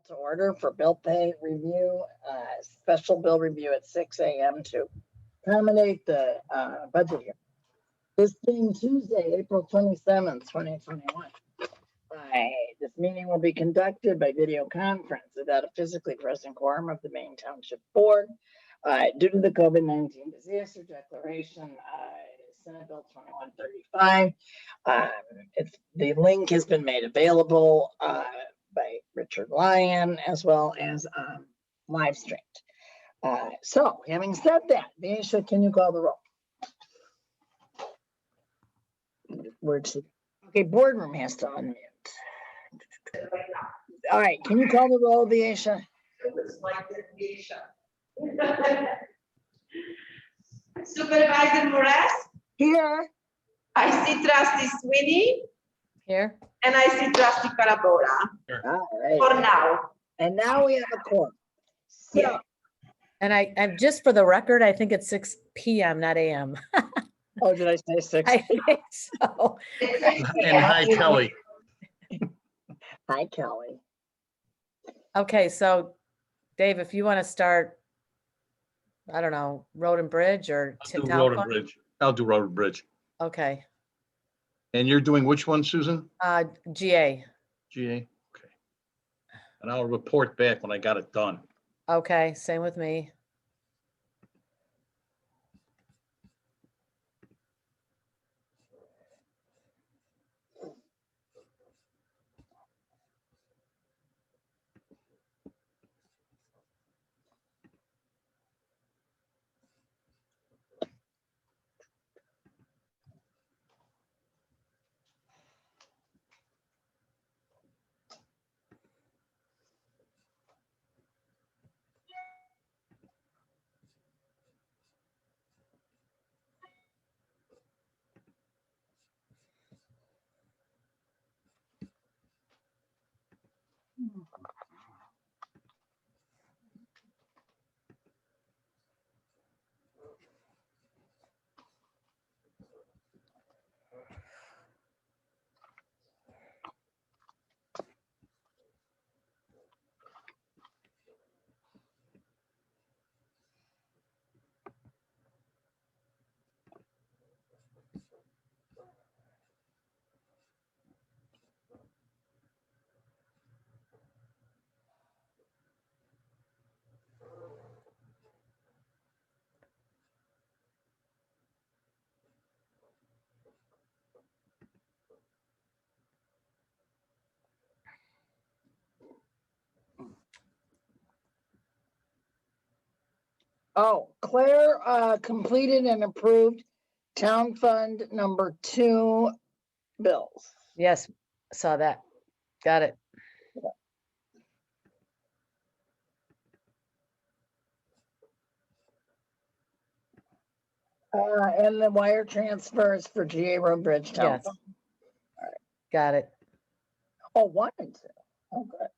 call to order for bill pay review, special bill review at 6 a.m. to accommodate the budget here. This being Tuesday, April 27th, 2021. This meeting will be conducted by video conference without a physically present quorum of the Maine Township Board. Due to the COVID-19 disaster declaration, Senate Bill 2135. The link has been made available by Richard Lyon as well as live streamed. So having said that, Aisha, can you call the roll? Okay, boardroom has to unmute. All right, can you call the roll, Aisha? It was like Aisha. Supervisor Moraes? Here. I see Trustee Sweeney. Here. And I see Trustee Carabora. All right. For now. And now we have a quorum. So, Yeah. And I'm just for the record, I think it's 6 p.m., not a.m. oh, did I say 6? I think so. And hi, Kelly. Hi, Kelly. Okay, so Dave, if you want to start, I don't know, road and bridge or I'll do town road and fund? bridge. I'll do road and bridge. Okay, And you're doing which one, Susan? GA. GA? Okay. And I'll report back when I got it done. Okay, same with me. Oh, Claire completed and approved town fund number 2 bills. Yes, saw that. Got it. And the wire transfers for GA Road Bridge Town Yes. Fund. Got it. Oh, 1 and 2. Oh, good.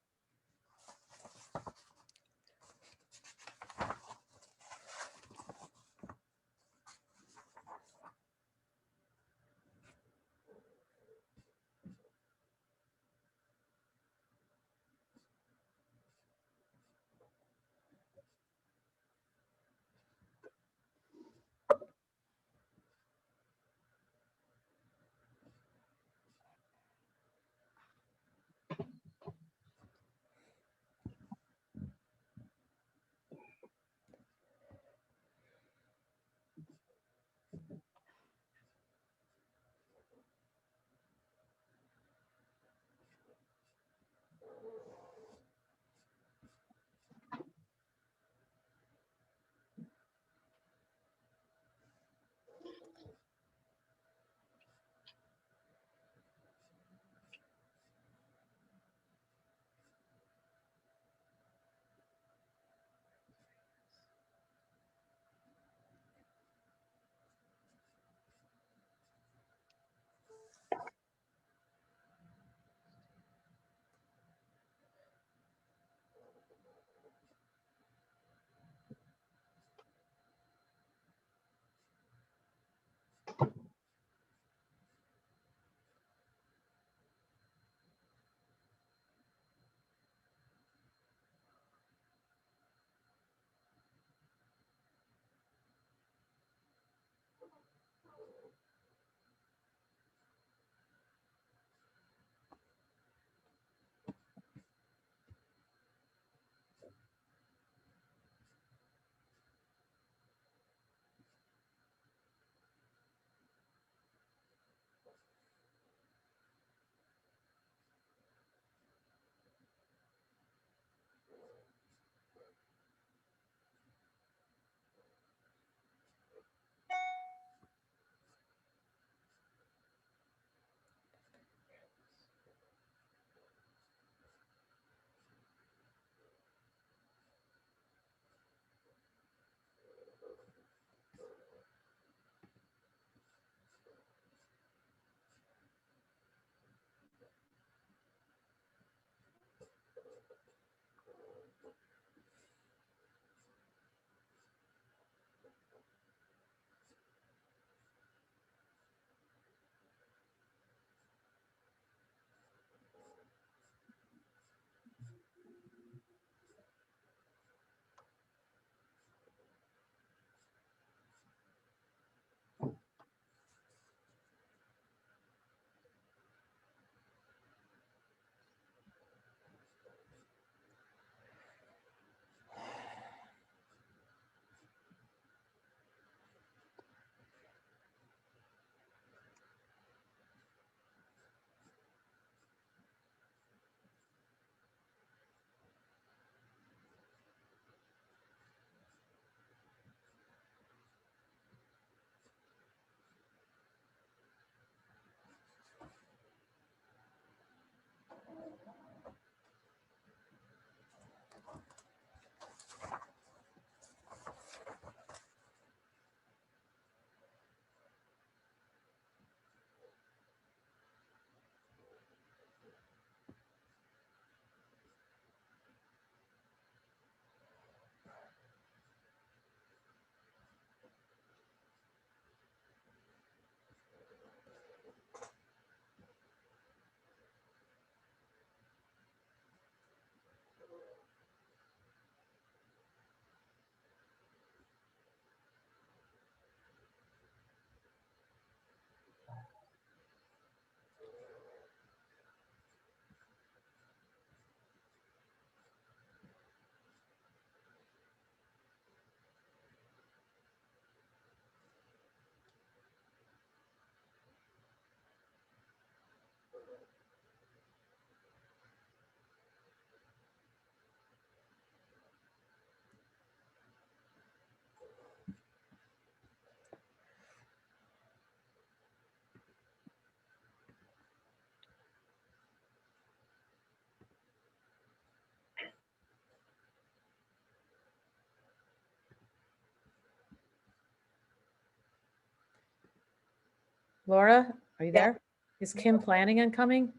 Laura, are you Yeah. there? Is Kim planning on coming?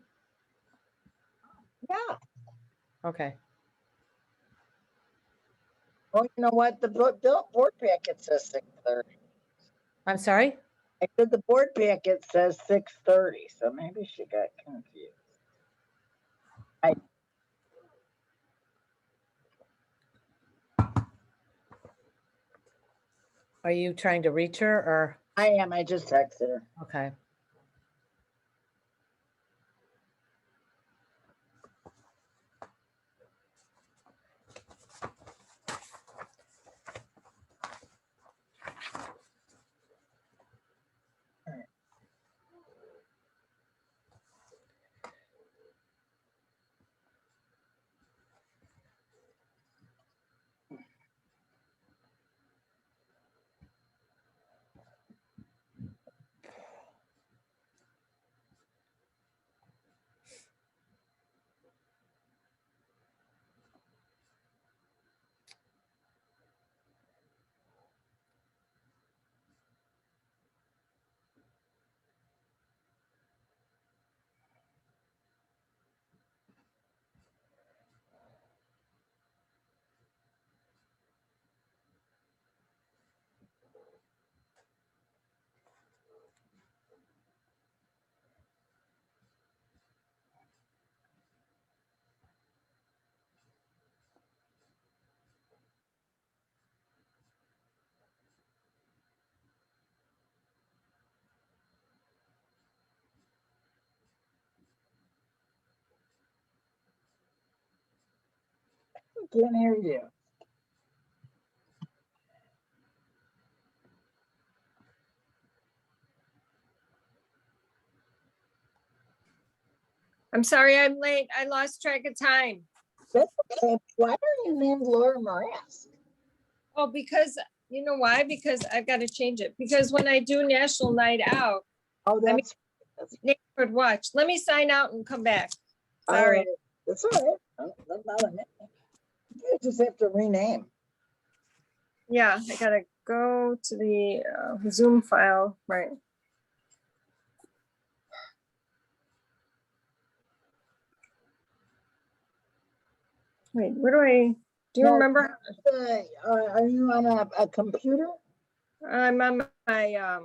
Yeah. Okay. Oh, you know what? The board packet says 6:30. I'm sorry? I said the board packet says 6:30, so maybe she got confused. Are you trying to reach her or, I am, I just texted her. okay. Can't hear you. I'm sorry I'm late. I lost track of time. That's okay. Why are you named Laura Morass? Oh, because, you know why? Because I've got to change it. Because when I do National Night Out, Oh, I mean- that's Neighborhood Watch, let me sign out and come back. all Sorry. right. That's all right. Don't bother me. You just have to rename. Yeah, I gotta go to the Zoom file, right? Wait, do you No. remember? Are you on a computer? I'm on my,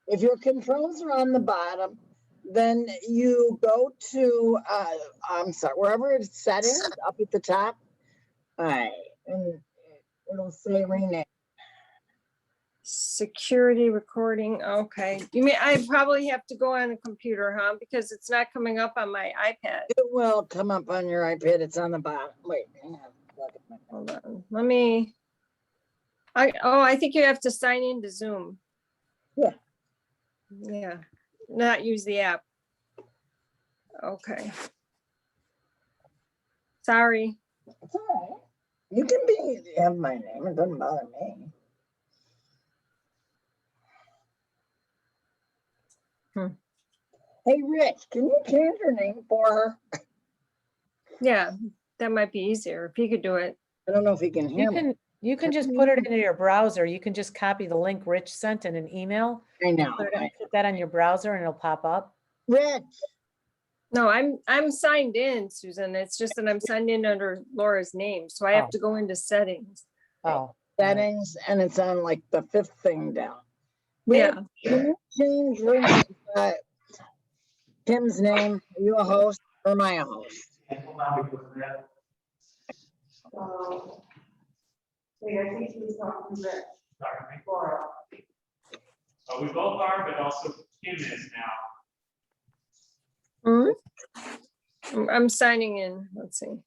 If your controls are on the bottom, then you go to, I'm sorry, wherever it's settings up at the top. All right, and it'll say rename. security recording. Okay. You mean, I probably have to go on the computer, huh? Because it's not coming up on my iPad. It will come up on your iPad. It's on the bottom. Wait, hang on. Look at my- Hold on, let me. I think you have to sign into Zoom. Yeah. Yeah, not use the app. Okay. Sorry. It's all right. You can have my name. It doesn't bother me. Hey, Rich, can you change your name for her? Yeah, that might be easier if you could do it. I don't know if he can hear me. You can just put it into your browser. You can just copy the link Rich sent in an email. I know. Put that on your browser and it'll pop up. Rich, No, I'm signed in, Susan. It's just that I'm signed in under Laura's name, so I have Oh. to go into settings. Oh. all right. settings, and it's on like the 5th thing down. Yeah, Can you change Tim's name? Are you a host or am I a host? Wait, I think he's talking to Laura. We both are, but also Kim is now. I'm signing in. Let's see.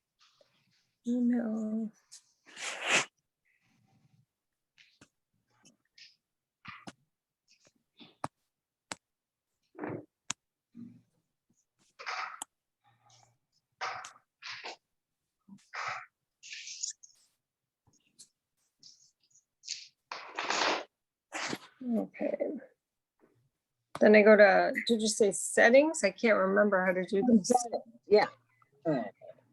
Email. Okay. Then I go to, did you say settings? I can't remember how to do this. Yeah. All right.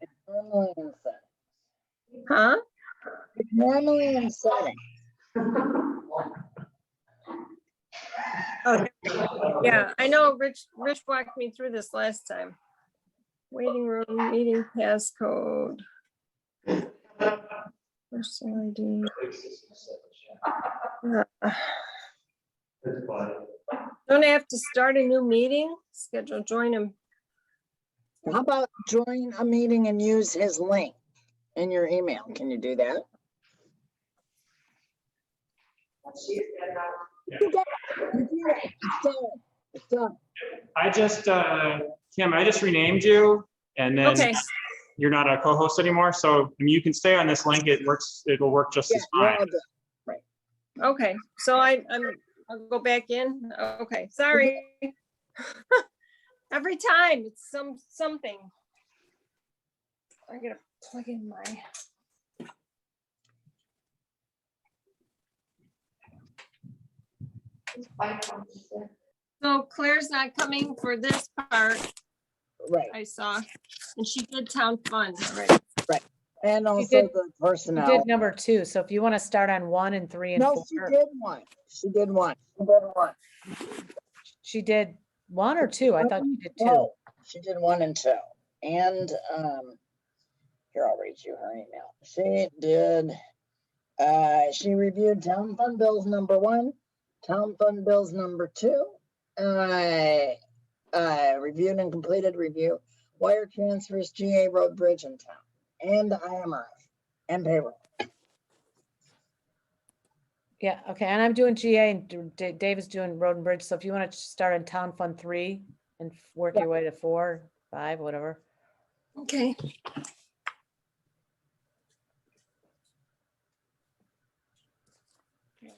It's normally in settings. Huh? It's normally in settings. Okay. Yeah, I know Rich walked me through this last time. Waiting room, meeting passcode. Personal ID. Don't I have to start a new meeting? Schedule, join him. How about join a meeting and use his link in your email? Can you do that? You did it. It's done. It's done. I just, Kim, I just renamed you and then Okay, you're not a co-host anymore. So I mean, you can stay on this link. It works. It'll work just Yeah, as you're fine. all good. okay, so I'll go back in. Okay, sorry. Every time it's something. I gotta plug in my. So Claire's not coming for this part, Right. I saw, and she did town fund, right? And also did- the You personnel. did number 2, so if you want to start on 1 and 3 and No, 4. she did one. She did one. She did one. She did 1 or 2? I thought you did 2. Oh, she did 1 and 2. And here, I'll read you her email. She did, she reviewed town fund bills number 1, town fund bills number 2. Reviewed and completed review, wire transfers, GA road bridge in town, and IMRF and payroll. Yeah, okay, and I'm doing GA and Dave is doing road and bridge, so if you want to start on town fund 3 and work your way to 4, 5, whatever. Okay.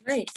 Right.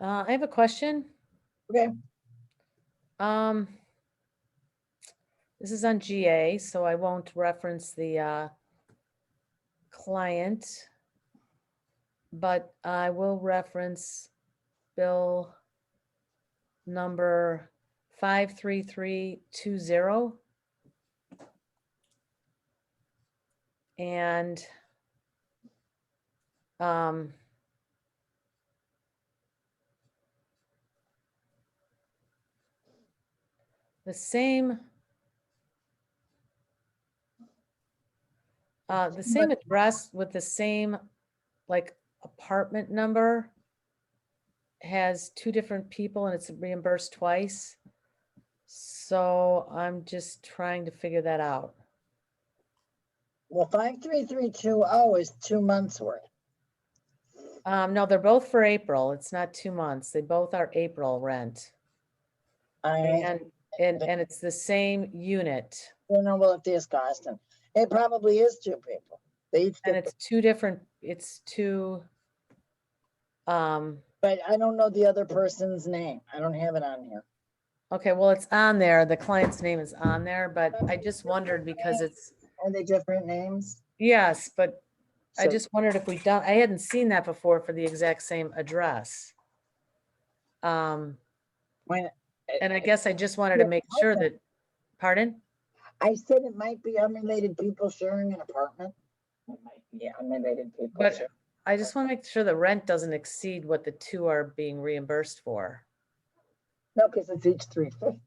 I have a question. Okay, Um, this is on GA, so I won't reference the client, but I will reference bill number 53320. And um, the same address with the same like apartment number has two different people and it's reimbursed twice. So I'm just trying to figure that out. well, 53320 is 2 months worth. No, they're both for April. It's not 2 months. They both are April rent. I And it's the same unit. don't know what this costing. It probably is two people. They each And get, it's two different, it's two, but I don't know the other person's name. I don't have it on here. okay, well, it's on there. The client's name is on there, but I just wondered because it's, Are they different names? yes, but I So- just wondered if we've done, I hadn't seen that before for the exact same address. When, And I guess I just wanted to make sure that, pardon? I said it might be unrelated people sharing an apartment. It might be unrelated people. But sharing. I just want to make sure the rent doesn't exceed what the two are being reimbursed for. No, because it's each 350.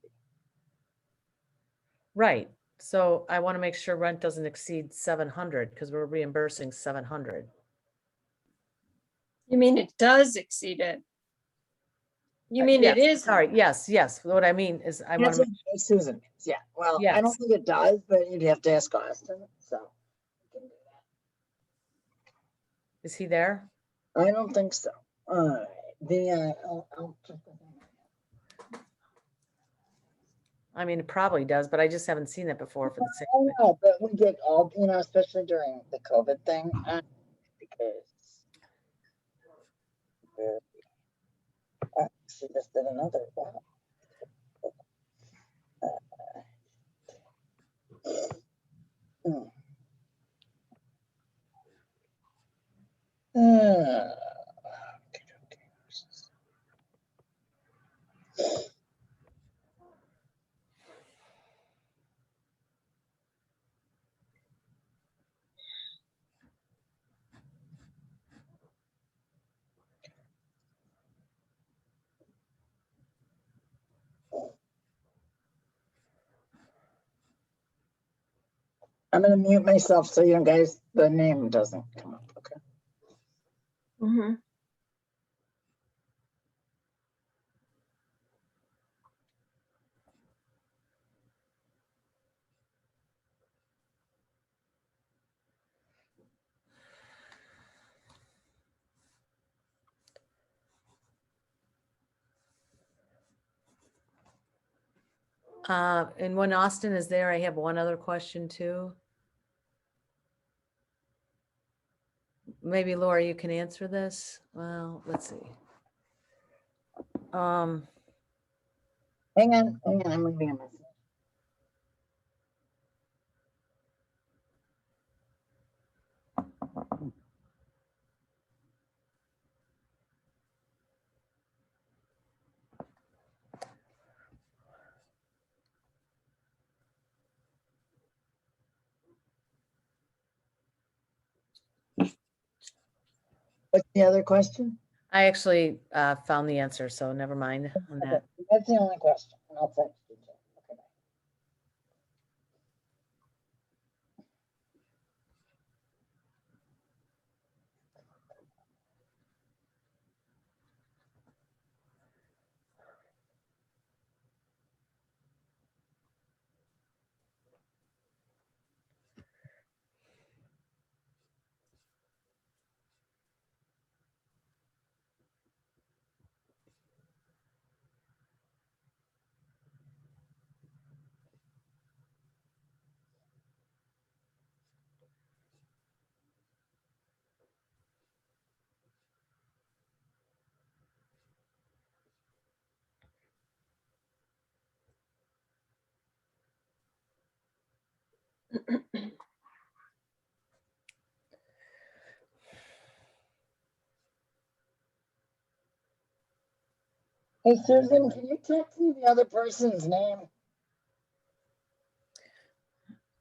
Right. So I want to make sure rent doesn't exceed 700 because we're reimbursing 700. You mean it does exceed it? You mean it Yes, is? sorry, yes, yes. What I mean is I want That's to, what Susan means, yeah. Well, I don't Yes. think it does, but you'd have to ask Austin, so. is he there? I don't think so. I'll check with him. I mean, it probably does, but I just haven't seen it before for the I same. don't know, but we get all, especially during the COVID thing, because. She just did another, wow. Hmm. Uh, I'm gonna mute myself so you guys, the name doesn't come up, okay? Mhm. And when Austin is there, I have one other question too. Maybe Laura, you can answer this. Well, let's see. Hang on, I'm leaving a message. What's the other question? I actually found the answer, so never mind on that. That's the only question, and I'll text you. Jen. Okay, bye. Hey Susan, can you text me the other person's name?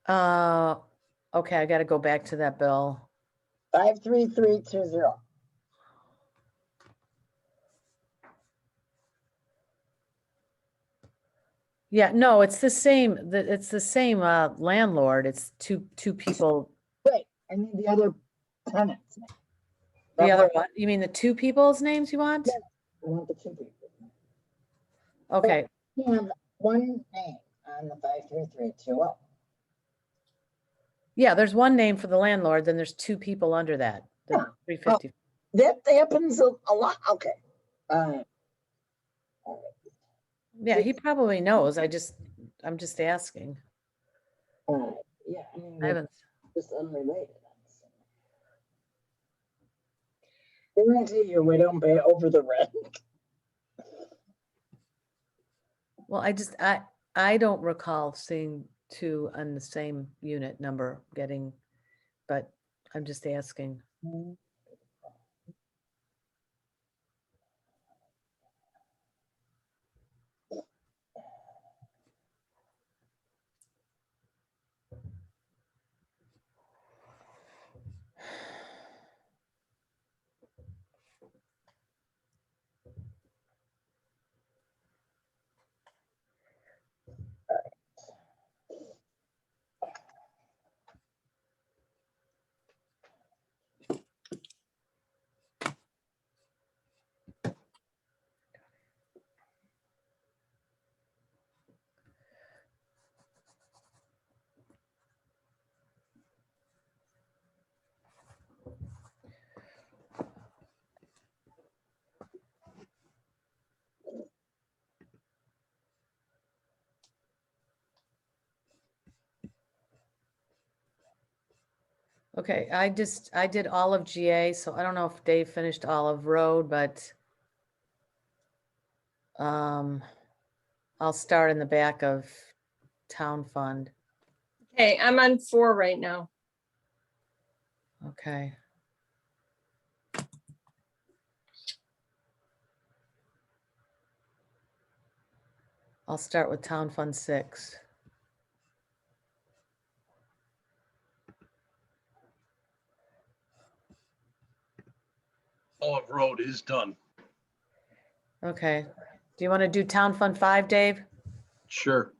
Okay, I gotta go back to that bill. 53320. Yeah, no, it's the same, it's the same landlord. It's two people. Wait, I need the other tenants. The other one, you mean the two people's names you want? Yeah. I want the two people. Okay, You have one name on the 53320. yeah, there's one name for the landlord, then there's two people under that, the Yeah. 350. That happens a lot. Okay. All right. Yeah, he probably knows. I'm just asking. All right. Yeah, I mean, I they're haven't, just unrelated. Guarantee you, we don't pay over the rent. well, I don't recall seeing two on the same unit number getting, but I'm just asking. Okay, I did Olive GA, so I don't know if Dave finished Olive Road, but I'll start in the back of Town Fund. Okay, I'm on 4 right now. Okay. I'll start with Town Fund 6. Olive Road is done. Okay. Do you want to do Town Fund 5, Dave? Sure.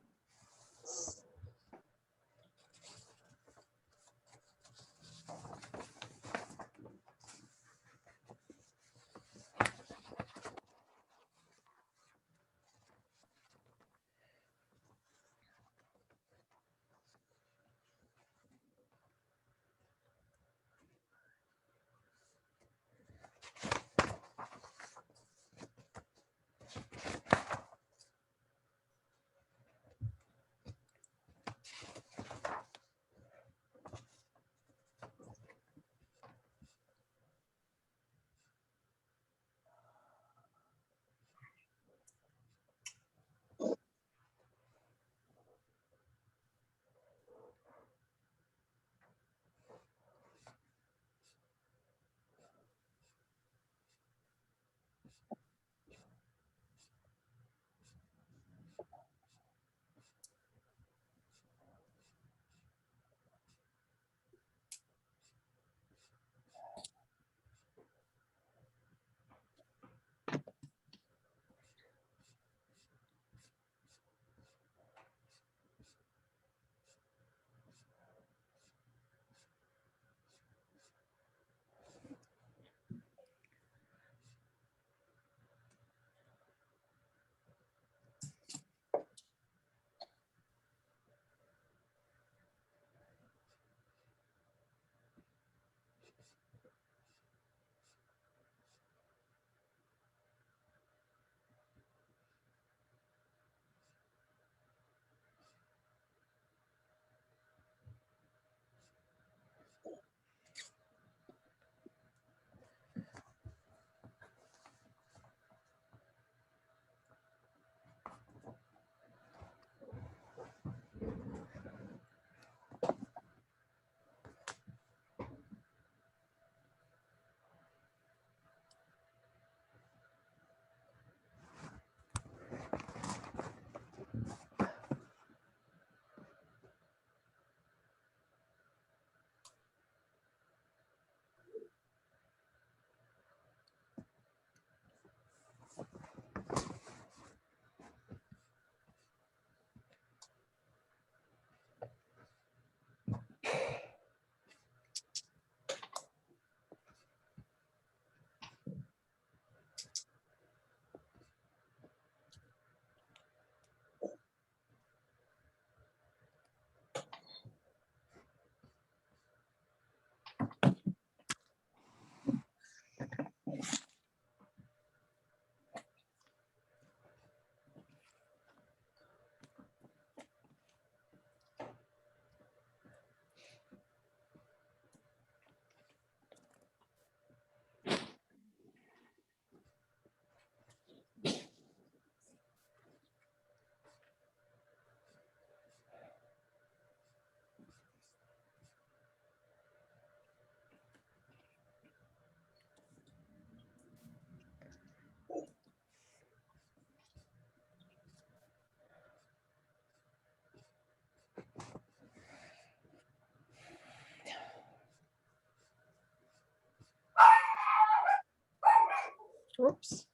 Whoops.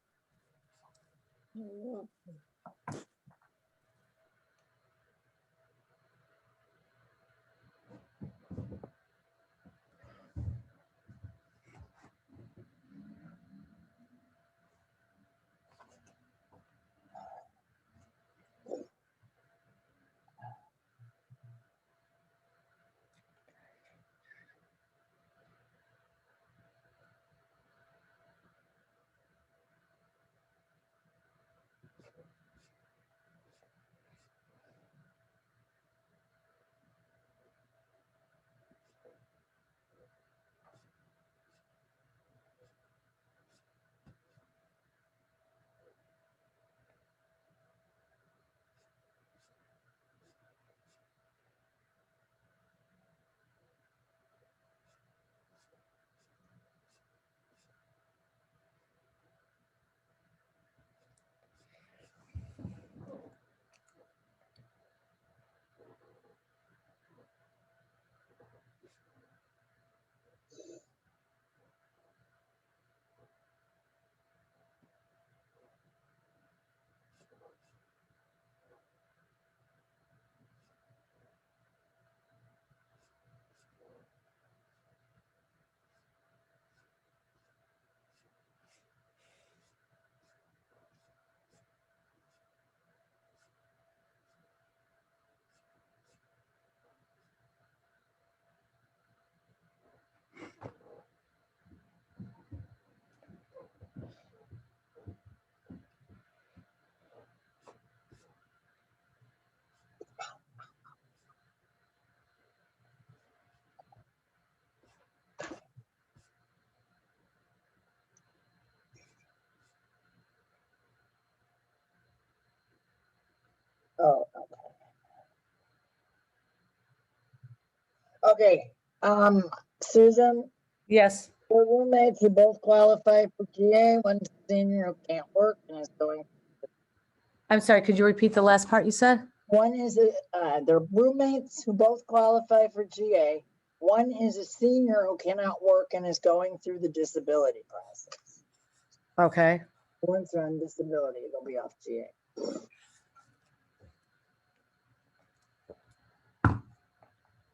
Oh, okay. Susan, Yes, your roommates who both qualify for GA, one's a senior who can't work and is going. I'm sorry, could you repeat the last part you said? One is, they're roommates who both qualify for GA. One is a senior who cannot work and is going through the disability process. Okay, Once they're on disability, they'll be off GA.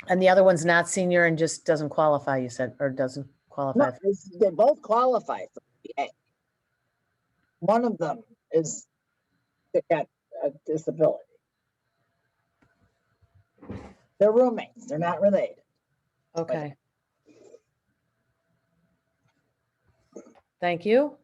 and the other one's not senior and just doesn't qualify, you said, or doesn't qualify? No, they both qualify for GA. One of them is, they got a disability. They're roommates, they're not related. Okay. Thank you.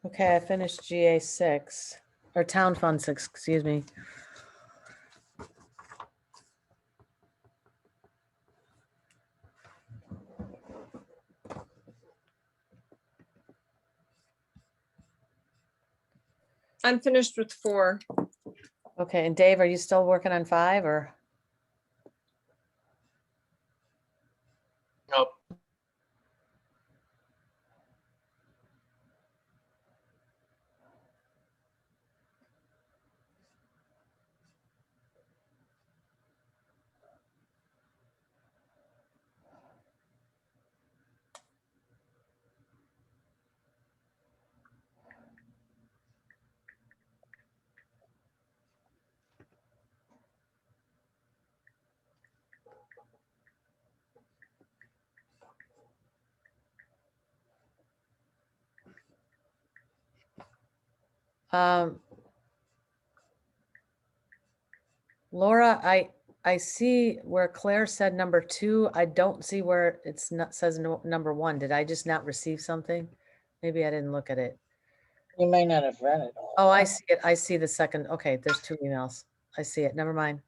Okay, I finished GA 6, or Town Fund 6, excuse me. I'm finished with 4. Okay, and Dave, are you still working on 5 or? Nope. Um, Laura, I see where Claire said number 2. I don't see where it's not says number 1. Did I just not receive something? Maybe I didn't look at it. You may not have read it all. Oh, I see it. I see the second. Okay, there's 2 emails. I see it. Never mind.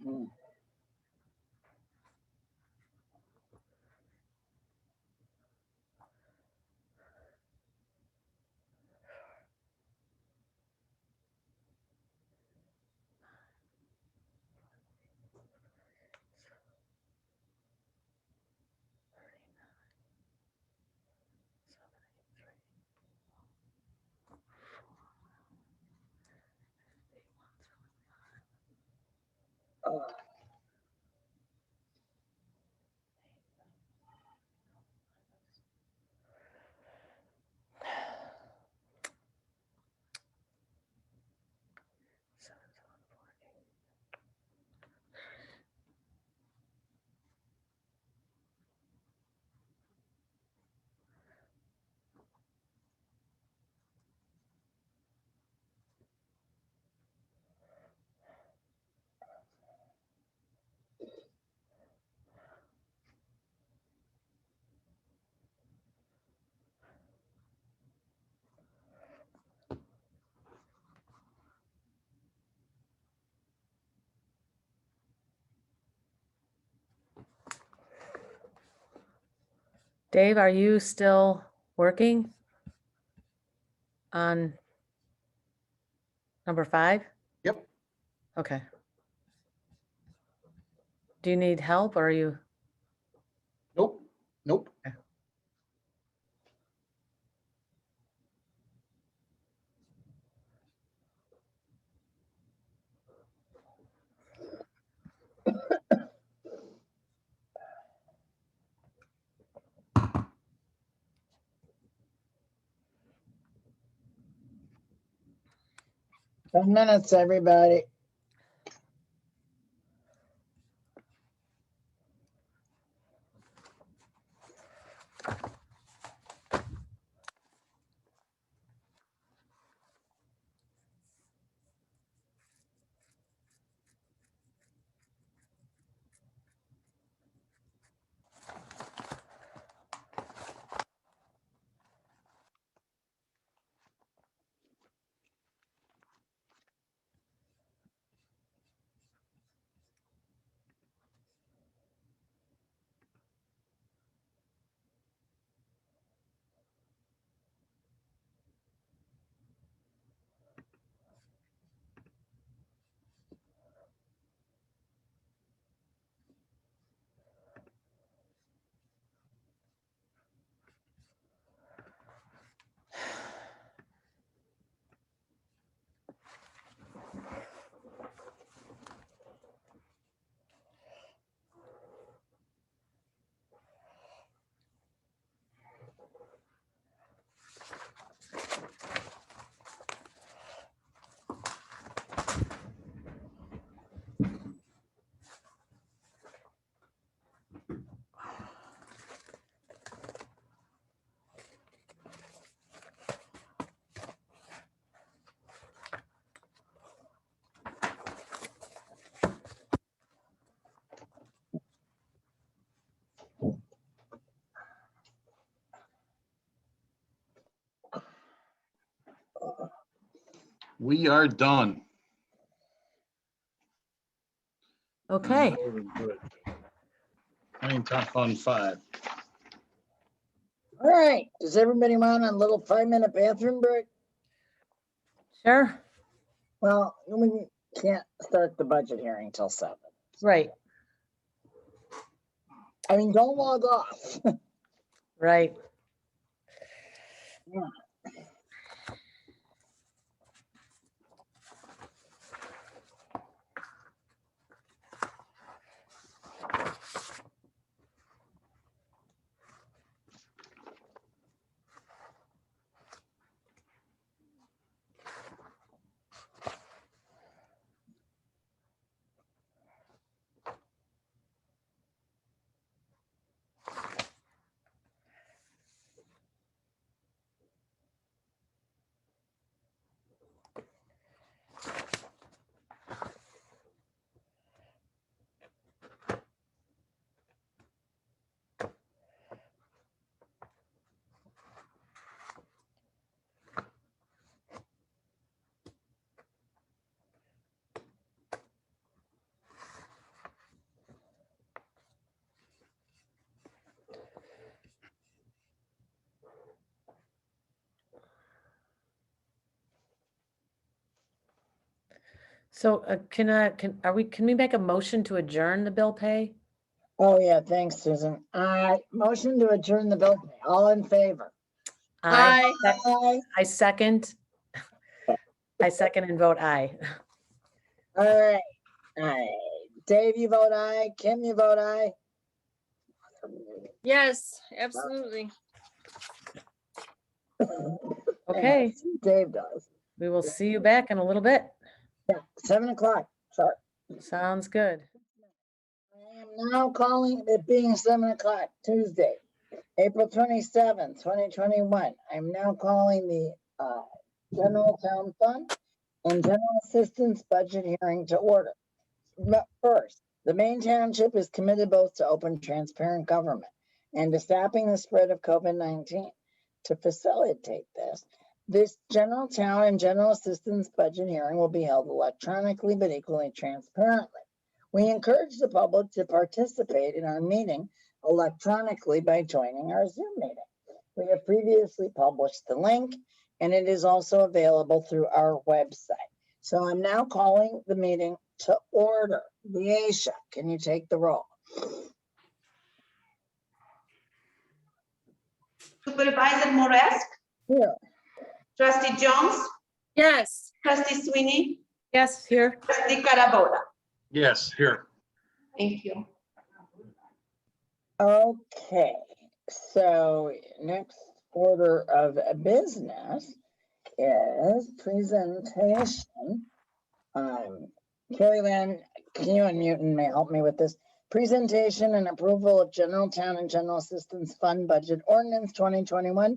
Hmm. Dave, are you still working on number 5? Yep. Okay. Do you need help or are you? Nope. Nope. Ten minutes, everybody. We are done. Okay, Good. Maine Township Fund 5. All right, does everybody want a little 5-minute bathroom break? sure, Well, we can't start the budget hearing till 7. right, I mean, don't log off. right. So can we make a motion to adjourn the bill pay? Oh, yeah, thanks, Susan. Motion to adjourn the bill pay. All in favor? Aye. Aye. I second. I second and vote aye. All right. Aye. Dave, you vote aye. Kim, you vote aye. Yes, absolutely. Okay, Dave does. we will see you back in a little bit. Yeah, 7 o'clock. Sorry. Sounds good. I am now calling it being 7 o'clock Tuesday, April 27th, 2021. I'm now calling the General Town Fund and General Assistance Budget hearing to order. First, the Maine Township is committed both to open, transparent government and to stopping the spread of COVID-19. To facilitate this General Town and General Assistance Budget hearing will be held electronically but equally transparently. We encourage the public to participate in our meeting electronically by joining our Zoom meeting. We have previously published the link, and it is also available through our website. So I'm now calling the meeting to order. Leisha, can you take the roll? Supervisor Moresk, Here. Trustee Jones, Yes, Trustee Sweeney, Yes, here. Trustee Carabota. Yes, here. Thank you. Okay, so next order of business is presentation. Carrie Lynn, can you unmute and help me with this? Presentation and approval of General Town and General Assistance Fund Budget Ordinance 2021-2.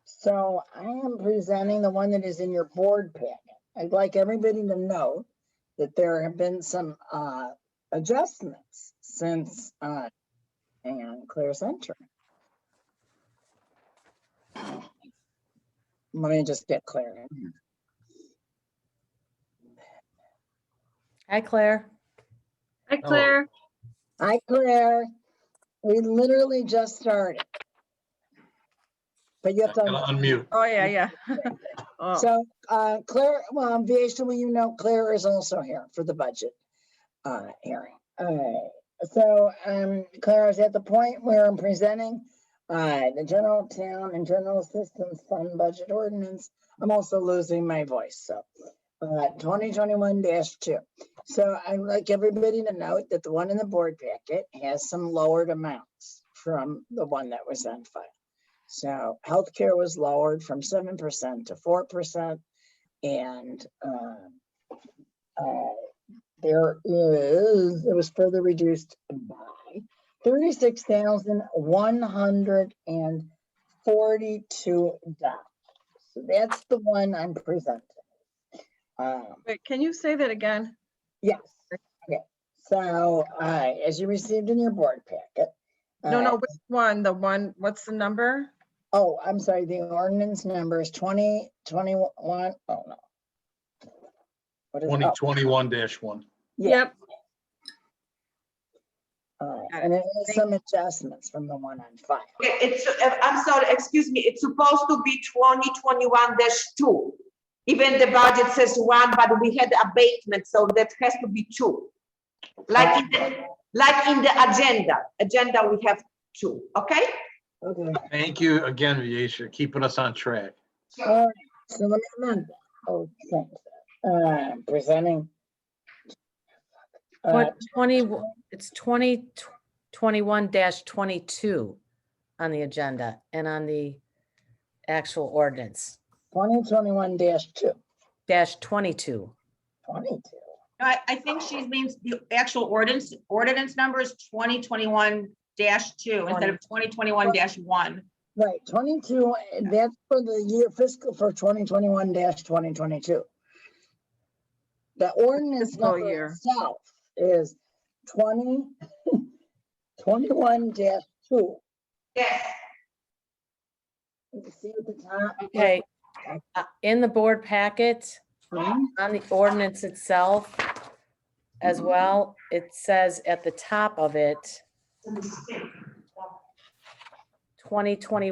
So I am presenting the one that is in your board packet. I'd like everybody to know that there have been some adjustments since and Claire's entering. Let me just get Claire in here. Hi, Claire. hi Claire. Hi, Claire. We literally just started. But you have to. Gotta unmute. Oh, yeah. Oh, So Claire, well, Viesha, will you know, Claire is also here for the budget hearing. So Claire is at the point where I'm presenting the General Town and General Assistance Fund Budget Ordinance. I'm also losing my voice, so 2021-2. So I'd like everybody to note that the one in the board packet has some lowered amounts from the one that was on file. So healthcare was lowered from 7% to 4%, and it was further reduced by $36,142. So that's the one I'm presenting. wait, can you say that again? Yes. Okay. So as you received in your board packet. No, which one? The one, what's the number? Oh, I'm sorry, the ordinance number is 2021, oh no. What is it? Oh, 2021-1. yeah. Yep, All right, and it has some adjustments from the one on file. Okay, it's, I'm sorry, excuse me, it's supposed to be 2021-2. Even the budget says 1, but we had abatement, so that has to be 2. Like in the agenda we have 2, okay? Okay. Thank you again, Viesha, keeping us on track. All right, so let me amend that. Oh, thanks. Presenting. What 20, it's 2021-22 on the agenda and on the actual ordinance, 2021-2. -22. 22. I think she means the actual ordinance number is 2021-2 instead of 2021-1. Right, 22, that's for the year fiscal for 2021-2022. The ordinance Fiscal number year. itself is 2021-2. Yes. You see at the top? Okay, in the board packet, Hmm? on the ordinance itself as well, it says at the top of it,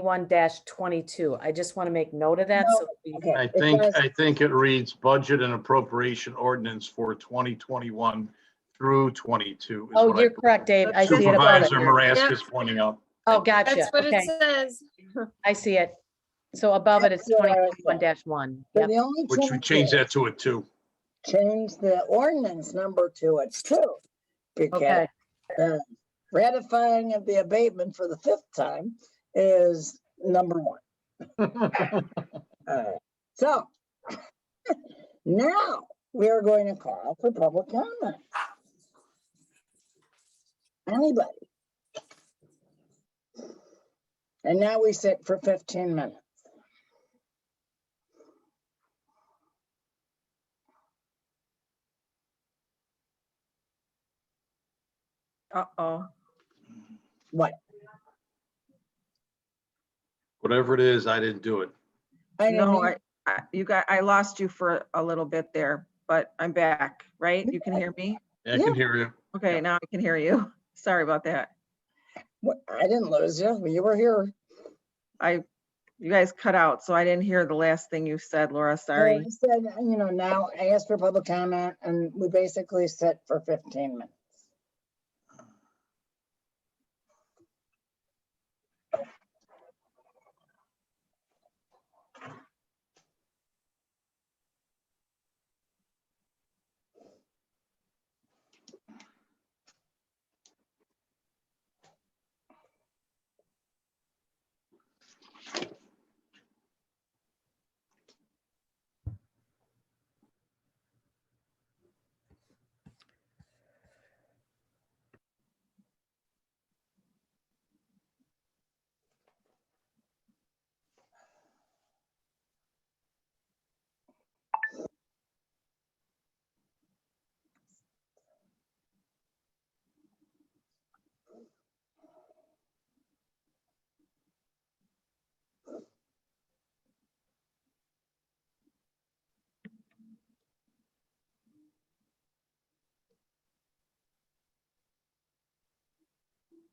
2021-22. I just want to make note of that. So we- Okay, I it think, says- I think it reads budget and appropriation ordinance for 2021 through 22. is Oh, what I you're believe. correct, Dave. I see it above Supervisor it. Maraskus is pointing out. Oh, gotcha. that's what it Okay, says. I see it. So above it, it's That's what I was saying. 2021-1. So Yep. the only Which we change changed is that to a 2. change the ordinance number to a 2. Because Okay, the ratifying of the abatement for the 5th time is number 1. So now we are going to call for public comment. Anybody? And now we sit for 15 minutes. Uh-oh. What? Whatever it is, I didn't do it. I didn't No, hear- I lost you for a little bit there, but I'm back, right? You can hear me? I can hear you. Okay, now I can hear you. Sorry about that. what- I didn't lose you. You were here. You guys cut out, so I didn't hear the last thing you said, Laura. Sorry. I said, now I asked for public comment and we basically sit for 15 minutes.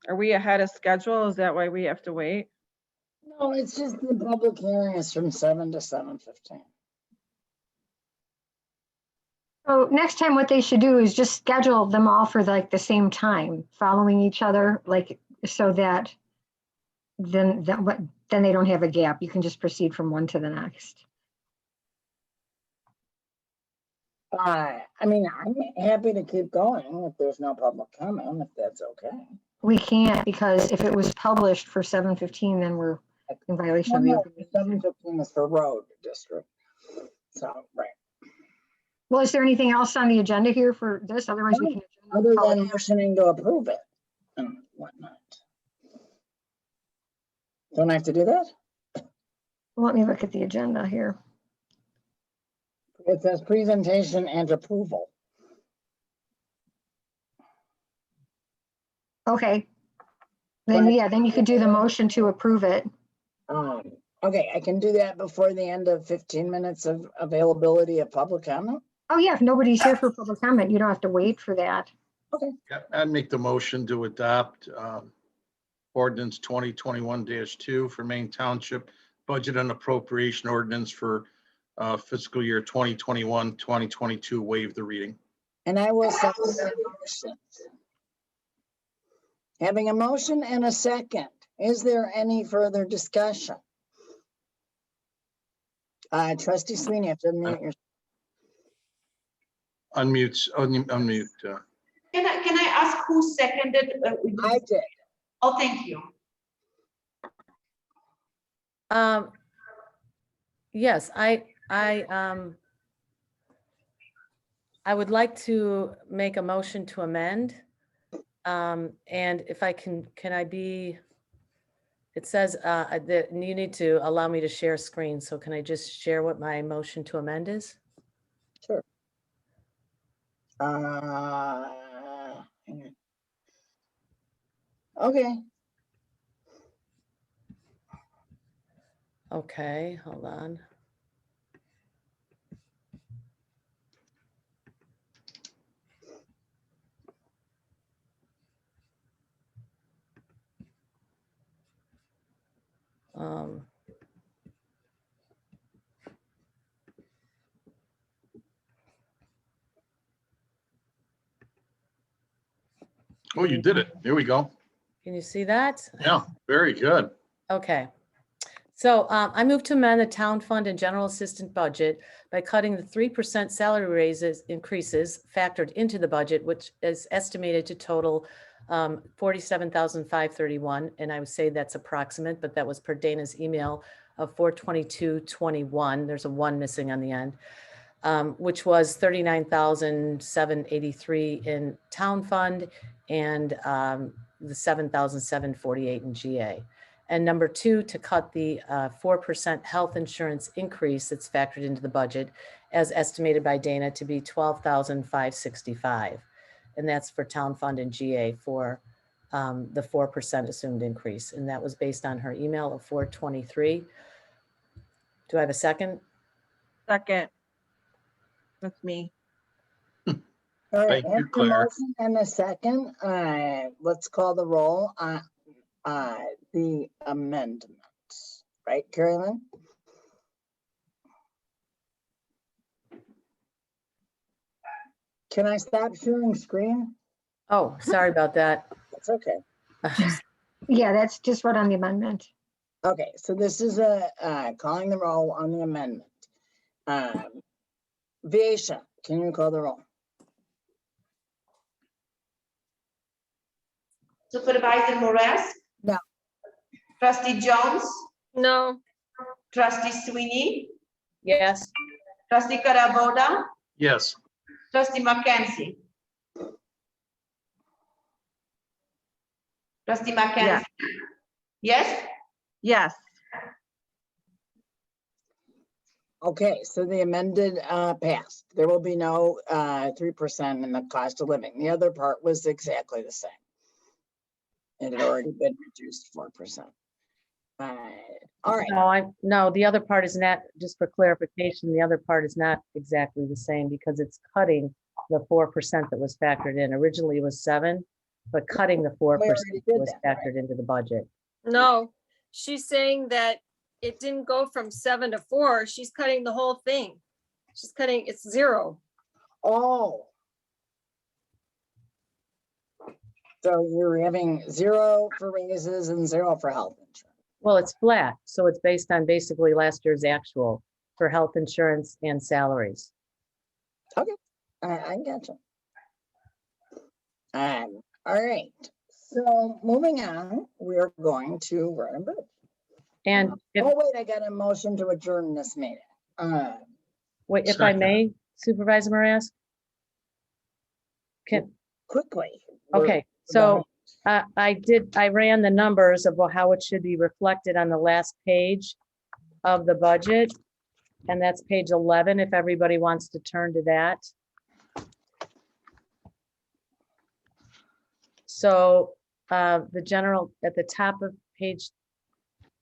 Are we ahead of schedule? Is that why we have to wait? No, it's just the public hearing is from 7 to 7:15. So next time what they should do is just schedule them all for like the same time, following each other, like, so that then they don't have a gap. You can just proceed from one to the next. I mean, I'm happy to keep going if there's no public comment, if that's okay. We can't, because if it was published for 7:15, then we're in violation of the open meeting. 7:15 is for road district. So, right. Well, is there anything else on the agenda here for this? Otherwise we can. Other than motioning to approve it and whatnot. Don't I have to do that? Let me look at the agenda here. It says presentation and approval. Okay. Then, Right. yeah, then you could do the motion to approve it. Okay, I can do that before the end of 15 minutes of availability of public comment. Oh, yeah, if nobody's here for public comment, you don't have to wait for that. Yeah, I'd make the motion to adopt ordinance 2021-2 for Maine Township budget and appropriation ordinance for fiscal year 2021, 2022, waive the reading. And I will second that motion. Having a motion and a second, is there any further discussion? Trustee Sweeney, you have to unmute your. Unmute. Can I ask who seconded? I did. Oh, thank you. Yes, I would like to make a motion to amend. And if I can I be, it says that you need to allow me to share screen. So can I just share what my motion to amend is? Sure. Hang on. Okay. Okay, hold on. Oh, you did it. Here we go. Can you see that? Yeah, very good. Okay. So I move to amend the town fund and general assistant budget by cutting the 3% salary raises increases factored into the budget, which is estimated to total $47,531. And I would say that's approximate, but that was per Dana's email of 4/22/21. There's a 1 missing on the end, which was $39,783 in town fund and the $7,748 in GA. And number 2, to cut the 4% health insurance increase that's factored into the budget as estimated by Dana to be $12,565. And that's for town fund and GA for the 4% assumed increase. And that was based on her email of 4/23. Do I have a second? Second. That's me. All right, Thank you, after Claire. motion and a second, let's call the roll on the amendments, right, Carolyn? Can I stop sharing screen? Oh, sorry about that. It's okay. Yeah, that's just what on the amendment. Okay, so this is calling the roll on the amendment. Viation, can you call the roll? Supervisor Moraes? No. Trustee Jones? No, Trustee Sweeney? Yes. Trustee Karaboda? Yes. Trustee McKenzie? Trustee McKenzie? Yes? Yes. Okay, so the amended passed. There will be no 3% in the cost of living. The other part was exactly the same. It had already been reduced 4%. All right. No, the other part is not, just for clarification, the other part is not exactly the same because it's cutting the 4% that was factored in. Originally it was 7, but cutting the 4% already did was that, factored into the budget. no. She's saying that it didn't go from 7 to 4. She's cutting the whole thing. She's cutting, it's 0. Oh. So you're having 0 for raises and 0 for health insurance. Well, it's flat, so it's based on basically last year's actual for health insurance and salaries. Okay, I got you. All right. So moving on, we're going to run a bridge. And if, Oh, wait, I got a motion to adjourn this meeting. wait, if I Second. may, Supervisor Moraes? Quickly. Okay, so I ran the numbers of how it should be reflected on the last page of the budget. And that's page 11, if everybody wants to turn to that. So the general, at the top of page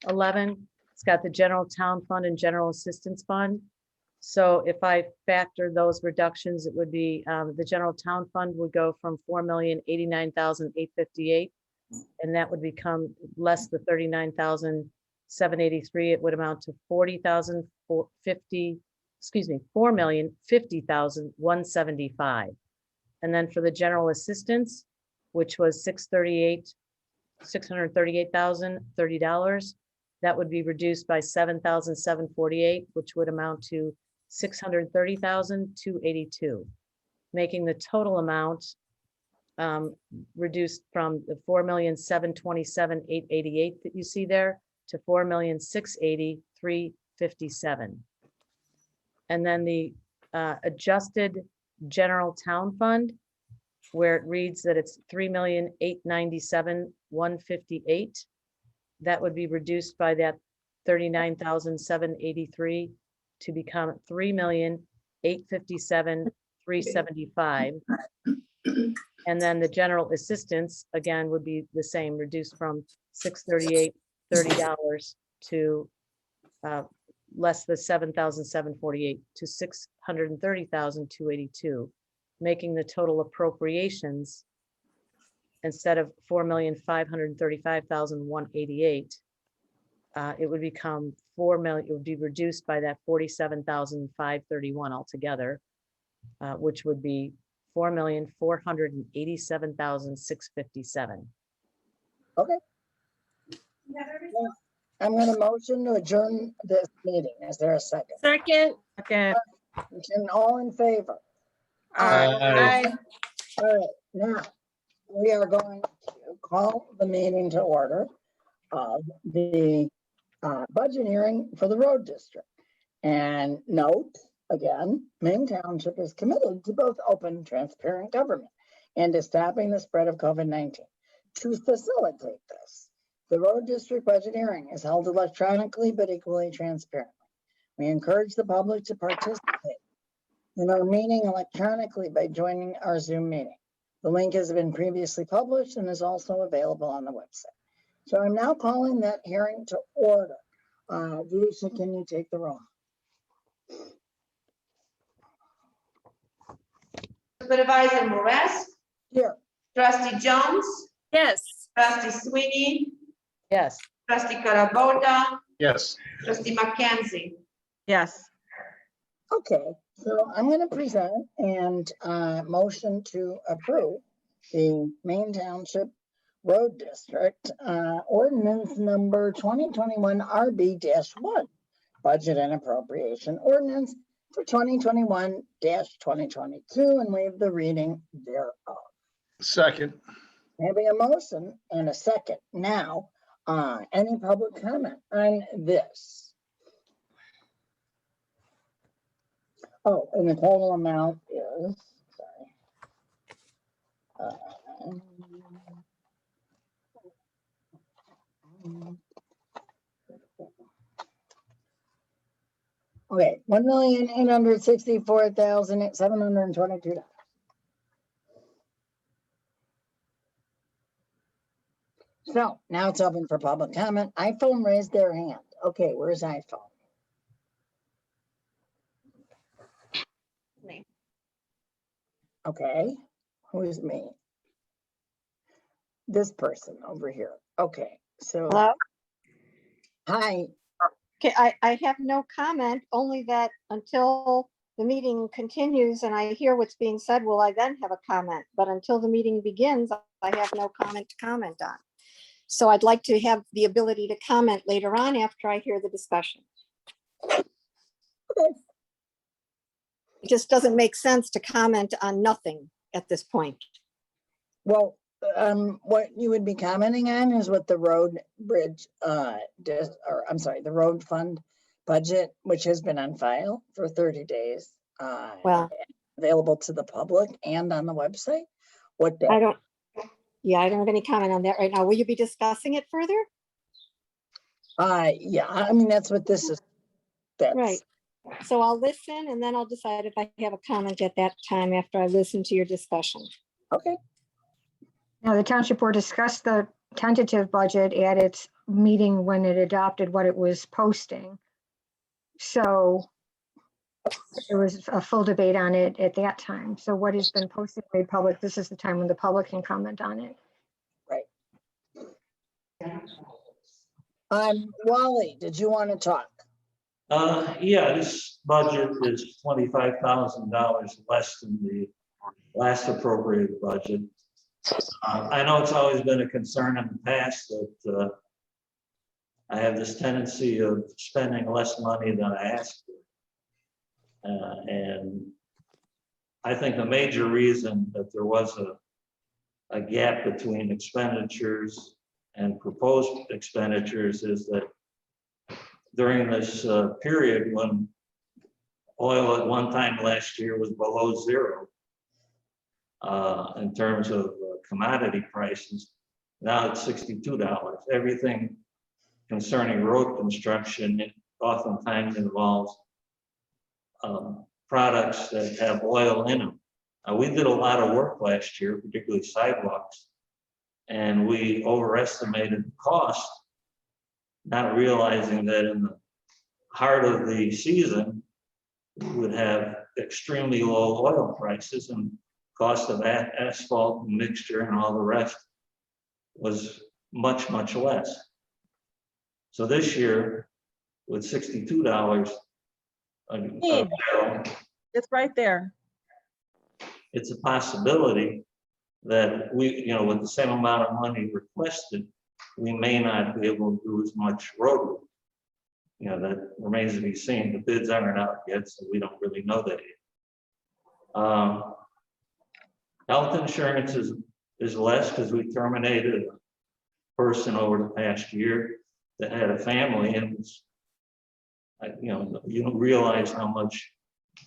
11, It's got the general town fund and general assistance fund. So if I factor those reductions, it would be, the general town fund would go from 4,089,858, and that would become less the 39,783. It would amount to 4,050,175. And then for the general assistance, which was $638,030, that would be reduced by 7,748, which would amount to 630,282, making the total amount reduced from the 4,727,888 that you see there to 4,680,357. And then the adjusted general town fund, where it reads that it's 3,897,158. That would be reduced by that 39,783 to become 3,857,375. And then the general assistance, again, would be the same, reduced from $638.30 to less than 7,748 to 630,282, making the total appropriations, instead of 4,535,188, it would become 4 million. It would be reduced by that 47,531 altogether, which would be 4,487,657. Okay. Well, I'm gonna motion to adjourn this meeting. Is there a second? Second. Okay. All in favor? Aye. All right, now, we are going to call the meeting to order of the budget hearing for the road district. And note, again, Maine Township is committed to both open, transparent government and to stopping the spread of COVID-19. To facilitate this, the road district budget hearing is held electronically but equally transparently. We encourage the public to participate in our meeting electronically by joining our Zoom meeting. The link has been previously published and is also available on the website. So I'm now calling that hearing to order. Lisa, can you take the roll? Supervisor Moraes, Here. trustee Jones, Yes. trustee Sweeney, Yes. trustee Carabota, Yes. trustee McKenzie. Yes. Okay, so I'm going to present and motion to approve the Maine Township Road District ordinance number 2021 RB-1, budget and appropriation ordinance for 2021-2022, and waive the reading thereof. Second. Having a motion and a second. Now, any public comment on this? Oh, and the total amount is, sorry. Okay, $1,864,722. So now it's open for public comment. iPhone raised their hand. Okay, where's iPhone? Me. Okay, who is me? This person over here. Okay, so. Hello? Hi, Okay, I have no comment, only that until the meeting continues and I hear what's being said, will I then have a comment? But until the meeting begins, I have no comment to comment on. So I'd like to have the ability to comment later on after I hear the discussion. It just doesn't make sense to comment on nothing at this point. well, what you would be commenting on is what the road bridge, the road fund budget, which has been on file for 30 days. Well, available to the public and on the website. What I that, don't have any comment on that right now. Will you be discussing it further? yeah, I mean, that's what this is. That's Right. So I'll listen and then I'll decide if I have a comment at that time after I listen to your discussion. okay. Now, the township board discussed the tentative budget at its meeting when it adopted what it was posting. So there was a full debate on it at that time. So what has been posted, made public, this is the time when the public can comment on it. Wally, did you want to talk? Yeah, this budget is $25,000 less than the last appropriated budget. I know it's always been a concern in the past that I have this tendency of spending less money than I ask for. And I think a major reason that there was a gap between expenditures and proposed expenditures is that during this period when oil at one time last year was below zero in terms of commodity prices, now it's $62. Everything concerning road construction oftentimes involves products that have oil in them. We did a lot of work last year, particularly sidewalks, and we overestimated the cost, not realizing that in the heart of the season, we would have extremely low oil prices and cost of asphalt and mixture and all the rest was much, much less. So this year, with $62 a barrel, It's right there. it's a possibility that we, with the same amount of money requested, we may not be able to do as much road work. That remains to be seen. The bids aren't out yet, so we don't really know that yet. Health insurance is less because we terminated a person over the past year that had a family, and was, you don't realize how much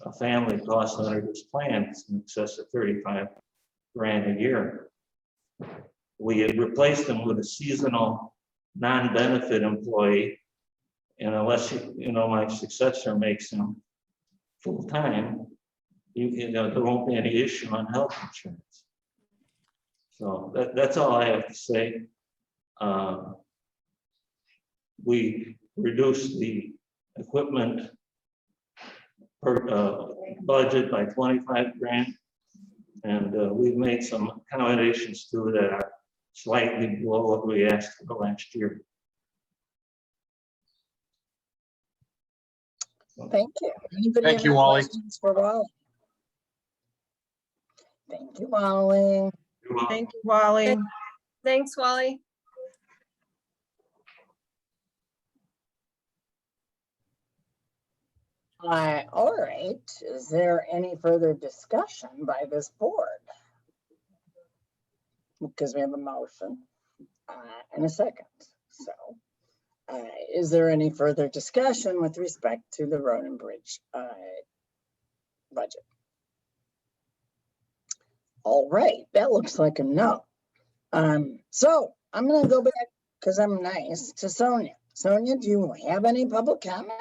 a family costs under this plan. It's in excess of 35 grand a year. We had replaced them with a seasonal non-benefit employee, and unless my successor makes him full-time, there won't be any issue on health insurance. So that's all I have to say. We reduced the equipment budget by 25 grand, and we've made some accommodations to that are slightly below what we asked for last year. Thank you. Anybody Thank have you, any Wally. questions for Wally? Thank you, Wally. Thank you, Wally. Thanks, Wally. All right, is there any further discussion by this board? Because we have a motion and a second. So is there any further discussion with respect to the road and bridge budget? All right, that looks like a no. So I'm gonna go back, because I'm nice, to Sonia. Sonia, do you have any public comment?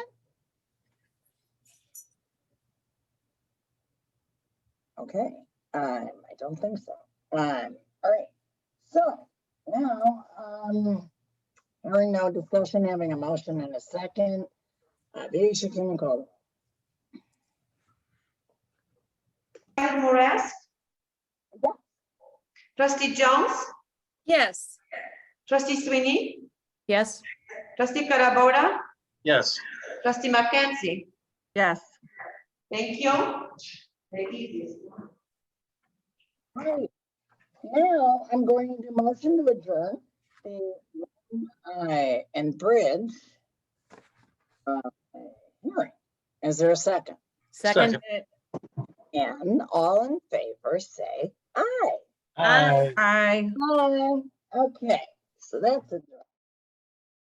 Okay, I don't think so. All right, so now, hearing no discussion, having a motion in a second, Aisha, can you call? Moraes? Yeah. Trustee Jones? Yes. Trustee Sweeney? Yes, Trustee Carabora? Yes. Trustee McKenzie? Yes. Thank you. Very easy. All right, now I'm going to motion to adjourn the and bridge hearing. Is there a second? second, And all in favor say aye. Aye. Aye. Aye. Okay, so that's it.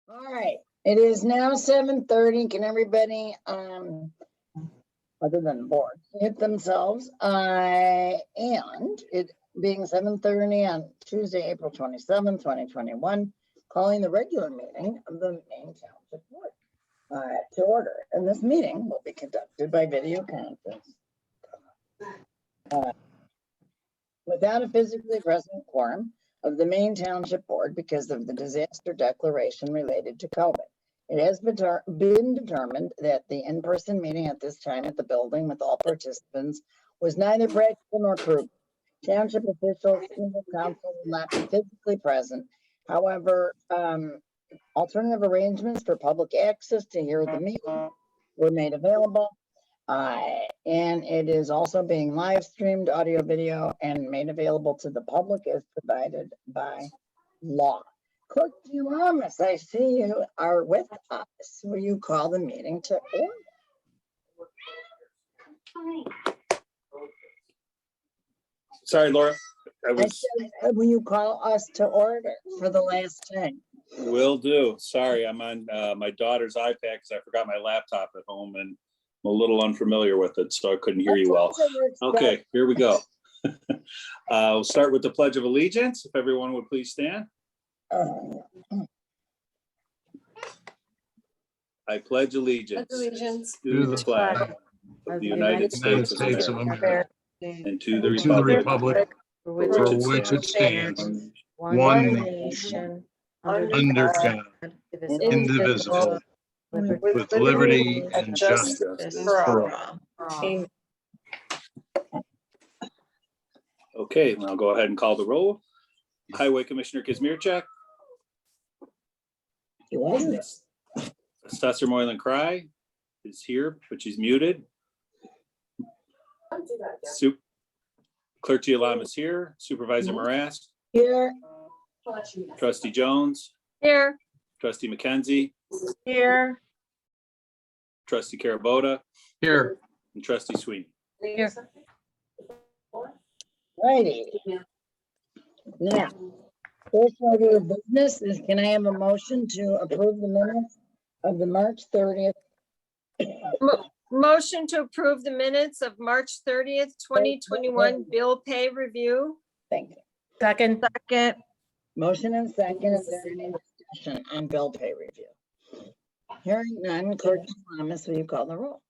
All right, it is now 7:30. Can everybody, other than the board, hit themselves? And it being 7:30 on Tuesday, April 27, 2021, calling the regular meeting of the Maine Township Board to order. And this meeting will be conducted by video conference. Without a physically present quorum, of the Maine Township Board because of the disaster declaration related to COVID. It has been determined that the in-person meeting at this time at the building with all participants was neither practical nor prudent. Township officials, legal counsel will not be physically present. However, alternative arrangements for public access to hear the meeting were made available. And it is also being live streamed, audio, video, and made available to the public as provided by law. Clerk Lamas, I see you are with us. Will you call the meeting to order? Sorry, Laura. I I was, said, will you call us to order for the last time? will do. Sorry, I'm on my daughter's iPad because I forgot my laptop at home and I'm a little unfamiliar with it, so I couldn't hear you well. Okay, here we go. We'll start with the Pledge of Allegiance. If everyone would please stand. I pledge allegiance to the flag of the United States of America and to the republic for which it stands, one nation, under God, indivisible, with liberty and justice for all. Okay, and I'll go ahead and call the roll. Highway Commissioner Kazmierczak. Assessor Moylan Cry is here, but she's muted. Clerk Gialam is here. Supervisor Marask. Here. Trustee Jones. Here. Trustee McKenzie. Here. Trustee Carabota. Here. And Trustee Sweeney. Here. Righty. Now, first order of business is, can I have a motion to approve the minutes of the March 30th? Motion to approve the minutes of March 30th, 2021 bill pay review. Thank you. Second. Second. Motion and second. Is there any discussion on bill pay review? Hearing none, Clerk Thomas, will you call the roll?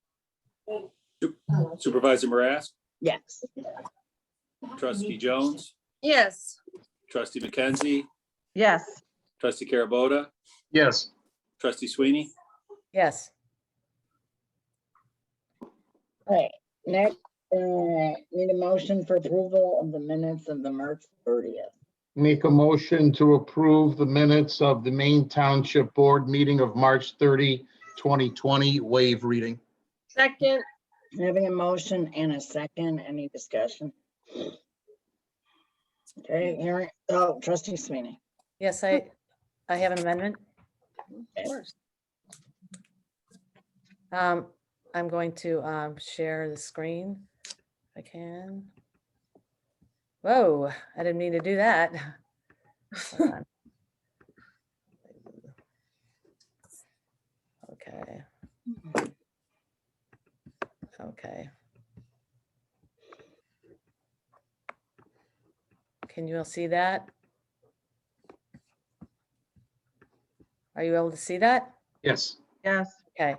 Supervisor Marask. Yes. Trustee Jones. Yes. Trustee McKenzie. Yes. Trustee Carabota. Yes. Trustee Sweeney. Yes. All right, next, need a motion for approval of the minutes of the March 30th. Make a motion to approve the minutes of the Maine Township Board meeting of March 30, 2020, waive reading. Second. Having a motion and a second, any discussion? Okay, hearing, oh, Trustee Sweeney. Yes, I have an amendment. I'm going to share the screen if I can. Whoa, I didn't mean to do that. Hold on. Okay. Okay. Can you all see that? Are you able to see that? Yes. Yes. Okay.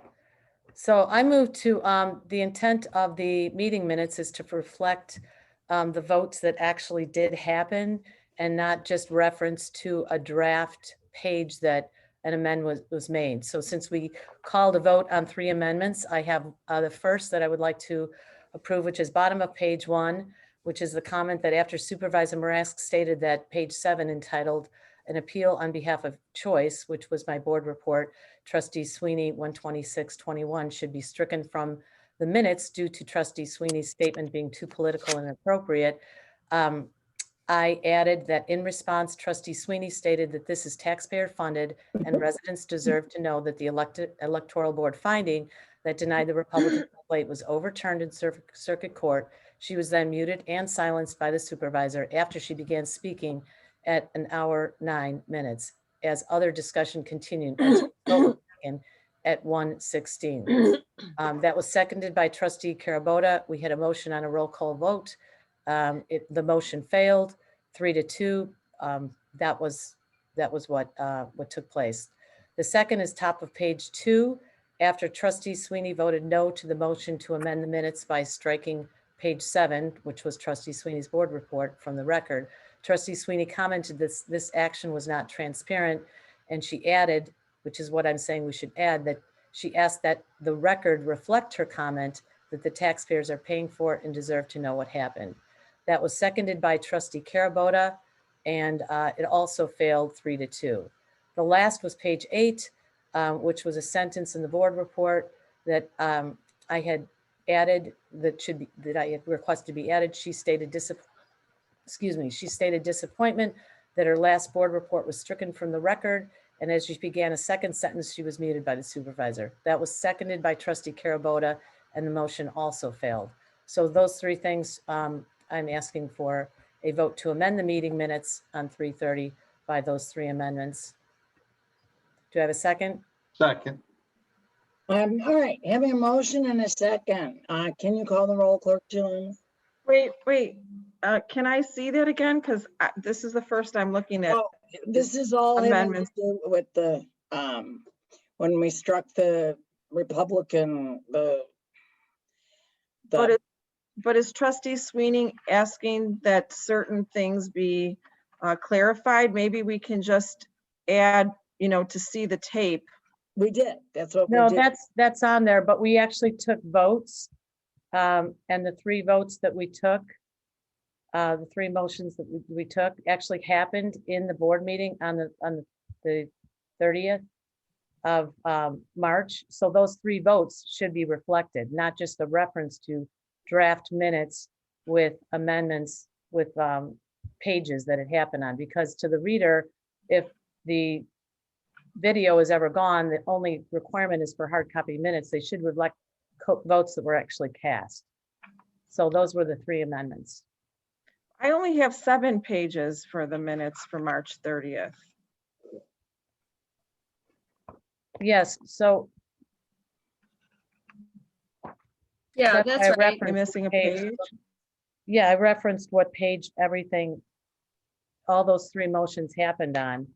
So I move to, the intent of the meeting minutes is to reflect the votes that actually did happen and not just reference to a draft page that an amendment was made. So since we called a vote on 3 amendments, I have the first that I would like to approve, which is bottom of page 1, which is the comment that after Supervisor Marask stated that page 7 entitled an appeal on behalf of choice, which was my board report, Trustee Sweeney 12621 should be stricken from the minutes due to Trustee Sweeney's statement being too political and inappropriate. I added that in response, Trustee Sweeney stated that this is taxpayer funded and residents deserve to know that the electoral board finding that denied the Republican slate was overturned in circuit court. She was then muted and silenced by the supervisor after she began speaking at 1 hour 9 minutes as other discussion continued at 1:16. That was seconded by Trustee Carabota. We had a motion on a roll call vote. The motion failed 3-2. That was what took place. The second is top of page 2. After Trustee Sweeney voted no to the motion to amend the minutes by striking page 7, which was Trustee Sweeney's board report from the record, Trustee Sweeney commented this action was not transparent, and she added, which is what I'm saying we should add, that she asked that the record reflect her comment that the taxpayers are paying for it and deserve to know what happened. That was seconded by Trustee Carabota, and it also failed 3-2. The last was page 8, which was a sentence in the board report that I had added that I had requested to be added. She stated disappointment that her last board report was stricken from the record, and as she began a second sentence, she was muted by the supervisor. That was seconded by Trustee Carabota, and the motion also failed. So those three things, I'm asking for a vote to amend the meeting minutes on 3:30 by those three amendments. Do I have a second? Second. All right, having a motion and a second. Can you call the roll, Clerk Jillian? Wait, can I see that again? Because this is the first I'm looking at. Oh, this is all having to amendments. do with the, when we struck the Republican, But is Trustee Sweeney asking that certain things be clarified? Maybe we can just add, to see the tape. We did, that's what we No, did. that's on there, but we actually took votes. And the three votes that we took, the three motions that we took actually happened in the board meeting on the 30th of March. So those three votes should be reflected, not just the reference to draft minutes with amendments with pages that it happened on, because to the reader, if the video is ever gone, the only requirement is for hard copy minutes. They should reflect votes that were actually cast. So those were the three amendments. I only have 7 pages for the minutes for March 30th. Yes, so. Yeah, why I that's right. referenced I'm missing a the page. Yeah, I referenced what page everything, all those three motions happened on.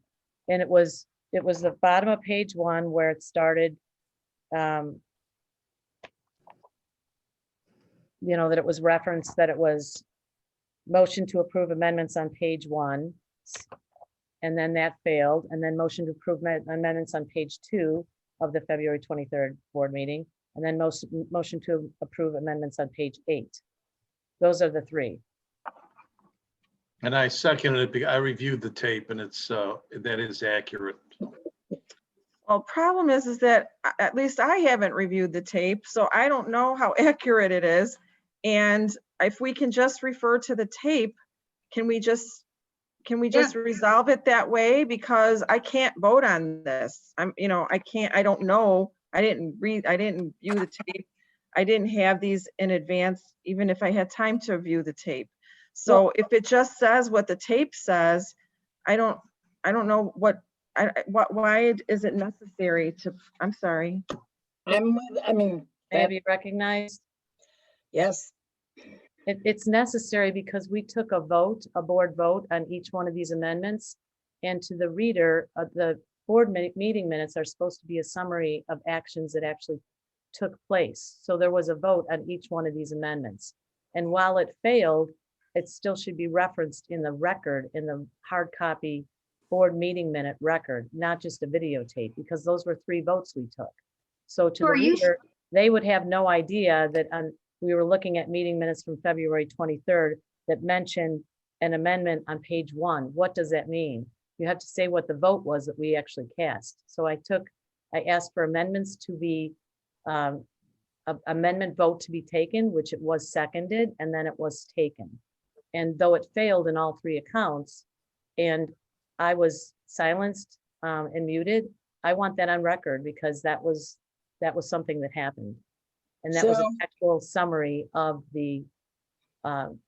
And it was the bottom of page 1 where it started, that it was referenced that it was motion to approve amendments on page 1. And then that failed. And then motion to approve amendments on page 2 of the February 23rd board meeting. And then motion to approve amendments on page 8. Those are the three. And I seconded it because I reviewed the tape and it's, that is accurate. Well, problem is that at least I haven't reviewed the tape, so I don't know how accurate it is. And if we can just refer to the tape, can we just resolve it that way? Because I can't vote on this. I don't know. I didn't view the tape. I didn't have these in advance, even if I had time to view the tape. So if it just says what the tape says, I don't know why is it necessary to, I'm sorry. Have you recognized? Yes. It's necessary because we took a board vote on each one of these amendments. And to the reader, the board meeting minutes are supposed to be a summary of actions that actually took place. So there was a vote on each one of these amendments. And while it failed, it still should be referenced in the record, in the hard copy board meeting minute record, not just a videotape, because those were three votes we took. So to the reader, they would have no idea that we were looking at meeting minutes from February 23rd that mentioned an amendment on page 1. What does that mean? You have to say what the vote was that we actually cast. So I asked for amendments to be, amendment vote to be taken, which it was seconded, and then it was taken. And though it failed in all three accounts, and I was silenced and muted, I want that on record because that was something that happened. And that was an actual summary of the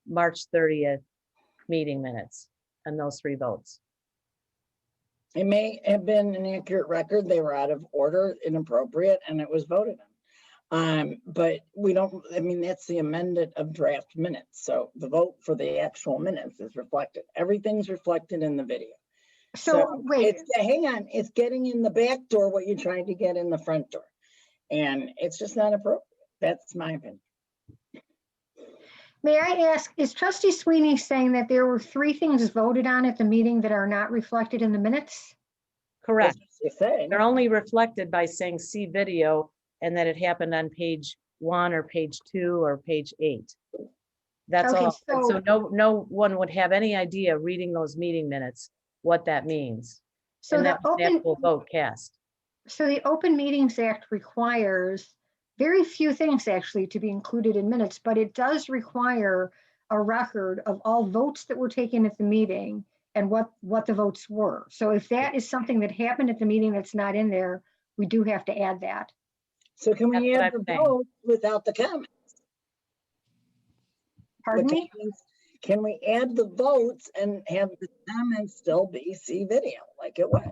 March 30th meeting minutes and those three votes. It may have been an accurate record. They were out of order, inappropriate, and it was voted on. But we don't, that's the amended of draft minutes. So the vote for the actual minutes is reflected. Everything's reflected in the video. So wait, hang on, it's getting in the back door what you're trying to get in the front door. And it's just not appropriate. That's my opinion. May I ask, is trustee Sweeney saying that there were 3 things voted on at the meeting that are not reflected in the minutes? Correct. That's what she's saying. They're only reflected by saying see video and that it happened on page 1 or page 2 or page 8. That's Okay, all. And so so- no one would have any idea reading those meeting minutes what that means. So And the that was the open, actual vote cast. so the Open Meetings Act requires very few things actually to be included in minutes, but it does require a record of all votes that were taken at the meeting and what the votes were. So if that is something that happened at the meeting that's not in there, we do have to add that. So can we That's what add I'm the saying. vote without the comment? Pardon The me? comments- Can we add the votes and have the comments still be see video like it was?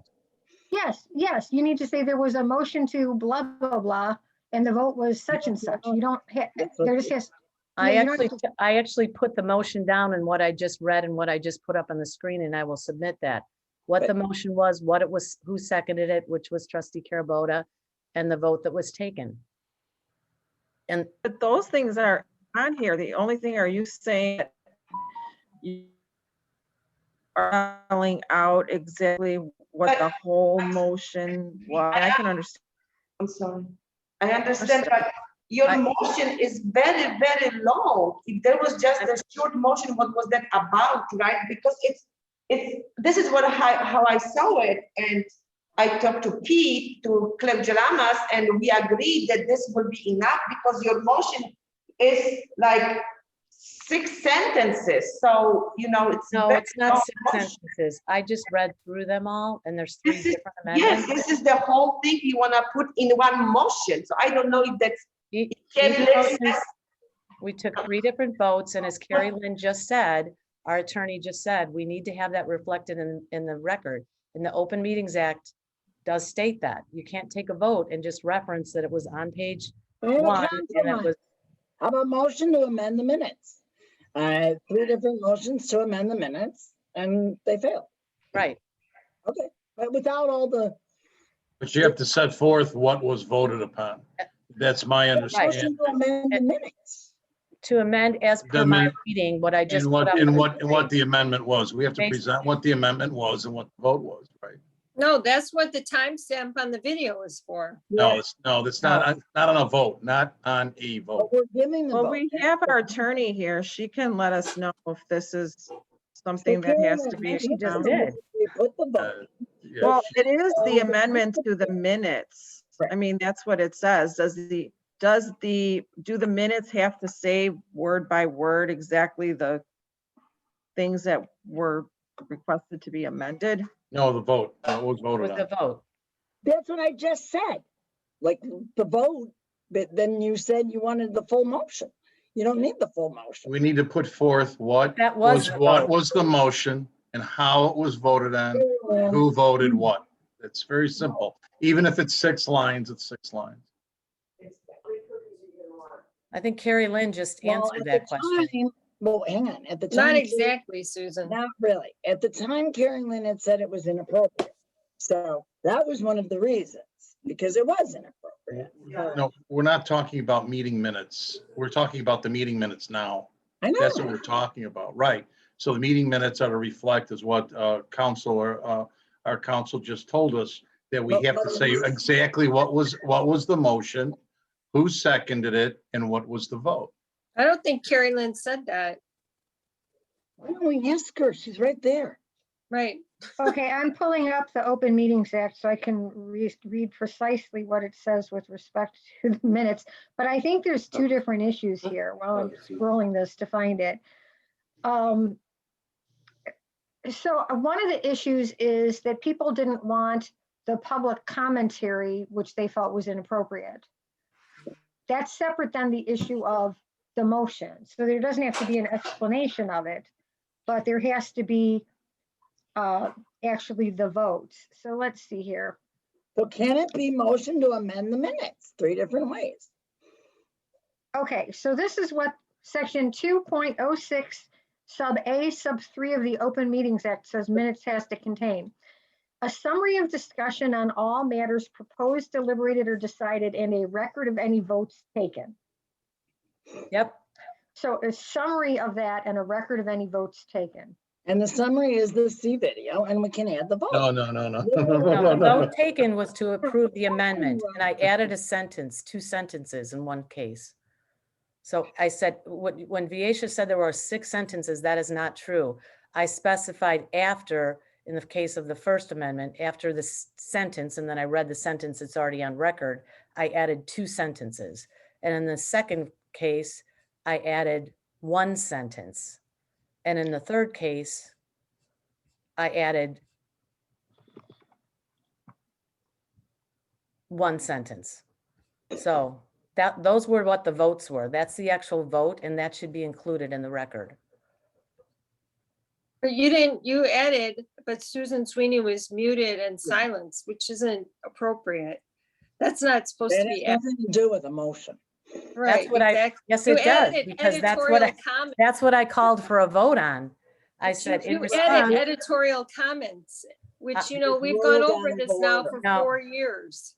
Yes, yes, you need to say there was a motion to blah, blah, blah, and the vote was such and such. You don't, That's what there just she- has, I Yeah, you don't actually, I actually put the motion down and what I just read and what I just put up on the screen, and I will submit that. What the motion was, what it was, who seconded it, which was trustee Carabota, and the vote that was taken. And But those things are on here. The only thing, are you saying that you are spelling out exactly what the whole motion was? I can understand. I'm sorry. I understand, but your motion is very, very long. If there was just a short motion, what was that about, right? Because this is what how I saw it. And I talked to Pete, to Clem Jalamas, and we agreed that this would be enough because your motion is like 6 sentences. So, it's. no, very it's not long 6 motion. sentences. I just read through them all and there's 3 This is- different Yes, amendments. this is the whole thing you want to put in one motion. So I don't know if that's. E- Carrie each Lynn motion- says- We took 3 different votes, and as Carrie Lynn just said, our attorney just said, we need to have that reflected in the record. And the Open Meetings Act does state that. You can't take a vote and just reference that it was on page I have a 1 and it compromise. was, How about motion to amend the minutes? 3 different motions to amend the minutes and they fail. right. Okay, but without all the. But you have to set forth what was voted upon. That's my understanding. Motion to amend the minutes. To amend as per The my minute- reading, what I just And put what, up. and on the what, and screen. what the amendment was. We have to Basically. present what the amendment was and what the vote was, right? No, that's what the timestamp on the video is for. No, that's not on a vote, not on a vote. But we're giving the Well, vote. we have our attorney here. She can let us know if this is something that has to be. She just accounted. did. We put the Uh, vote. yeah, Well, it is the amendment to the minutes. I mean, that's what it says. Do the minutes have to say word by word exactly the things that were requested to be amended? No, the vote, it was It voted was the on. vote. That's what I just said. Like the vote, but then you said you wanted the full motion. You don't need the full motion. We need to put forth what That was was, the what vote. was the motion and how it was voted on, who voted what. It's very simple. Even if it's 6 lines, it's 6 lines. I think Carrie Lynn just Well, answered at that the question. time- Well, hang on, at the time. Not exactly, Susan. Not really. At the time, Karen Lynn had said it was inappropriate. So that was one of the reasons, because it was inappropriate. No, we're not talking about meeting minutes. We're talking about the meeting minutes now. I know. That's what we're talking about, right? So the meeting minutes are to reflect is what our council just told us, that we have to say exactly what was the motion, who seconded it, and what was the vote. I don't think Carrie Lynn said that. Why don't we ask her? She's right there. Right. Okay, I'm pulling up the Open Meetings Act so I can read precisely what it says with respect to the minutes. But I think there's 2 different issues here while I'm scrolling this to find it. So one of the issues is that people didn't want the public commentary, which they felt was inappropriate. That's separate than the issue of the motion. So there doesn't have to be an explanation of it, but there has to be actually the votes. So let's see here. So can it be motion to amend the minutes? 3 different ways. Okay, so this is what section 2.06 sub A sub 3 of the Open Meetings Act says minutes has to contain. A summary of discussion on all matters proposed, deliberated, or decided, and a record of any votes taken. Yep. So a summary of that and a record of any votes taken. And the summary is the C video, and we can add the vote. No. No, the vote taken was to approve the amendment, and I added a sentence, 2 sentences in one case. So I said, when Viesha said there were 6 sentences, that is not true. I specified after, in the case of the first amendment, after the sentence, and then I read the sentence that's already on record, I added 2 sentences. And in the second case, I added 1 sentence. And in the third case, I added 1 sentence. So those were what the votes were. That's the actual vote, and that should be included in the record. But you added, but Susan Sweeney was muted and silenced, which isn't appropriate. That's not supposed That to has be. added. nothing to do with a motion. Right. That's what yes, You it does, added because editorial comment. that's what I called for a vote on. I said in You response. added editorial comments, which, we've gone over this now for No. 4 years.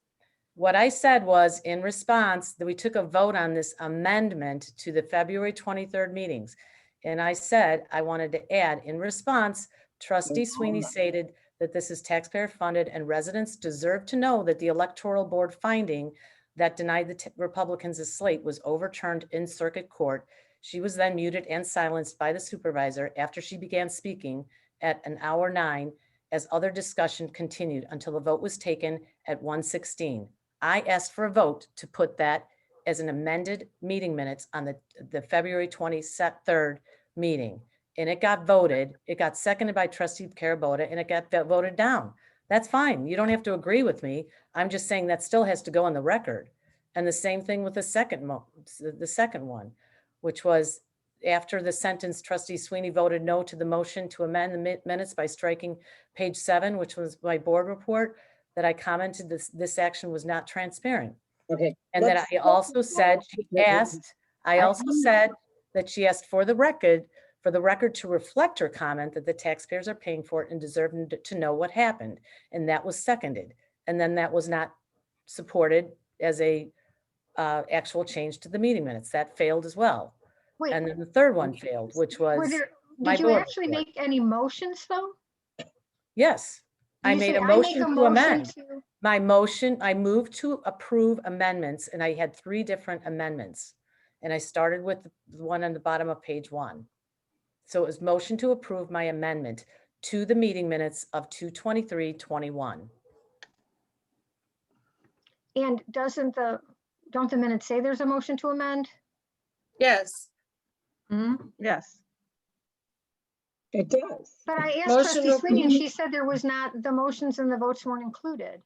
What I said was, in response, that we took a vote on this amendment to the February 23rd meetings. And I said, I wanted to add, in response, Trustee Sweeney stated that this is taxpayer funded and residents deserve to know that the electoral board finding that denied the Republicans a slate was overturned in circuit court. She was then muted and silenced by the supervisor after she began speaking at 1:09 as other discussion continued until the vote was taken at 1:16. I asked for a vote to put that as an amended meeting minutes on the February 23rd meeting. And it got voted. It got seconded by Trustee Carabota, and it got voted down. That's fine. You don't have to agree with me. I'm just saying that still has to go on the record. And the same thing with the second one, which was after the sentence, Trustee Sweeney voted no to the motion to amend the minutes by striking page 7, which was my board report, that I commented this action was not transparent. Okay. And that I also said that she asked for the record to reflect her comment that the taxpayers are paying for it and deserve to know what happened. And that was seconded. And then that was not supported as a actual change to the meeting minutes. That failed as well. Wait, And then the third one failed, which was my did you board actually report. make any motions though? Yes, I You made say, a "I make motion a to motion amend. to-" My motion, I moved to approve amendments, and I had 3 different amendments. And I started with the one on the bottom of page 1. So it was motion to approve my amendment to the meeting minutes of 2/23/21. And don't the minutes say there's a motion to amend? Yes. Yes. It does. But I asked Motion Trustee to Sweeney and approve. she said there was not, the motions and the votes weren't included.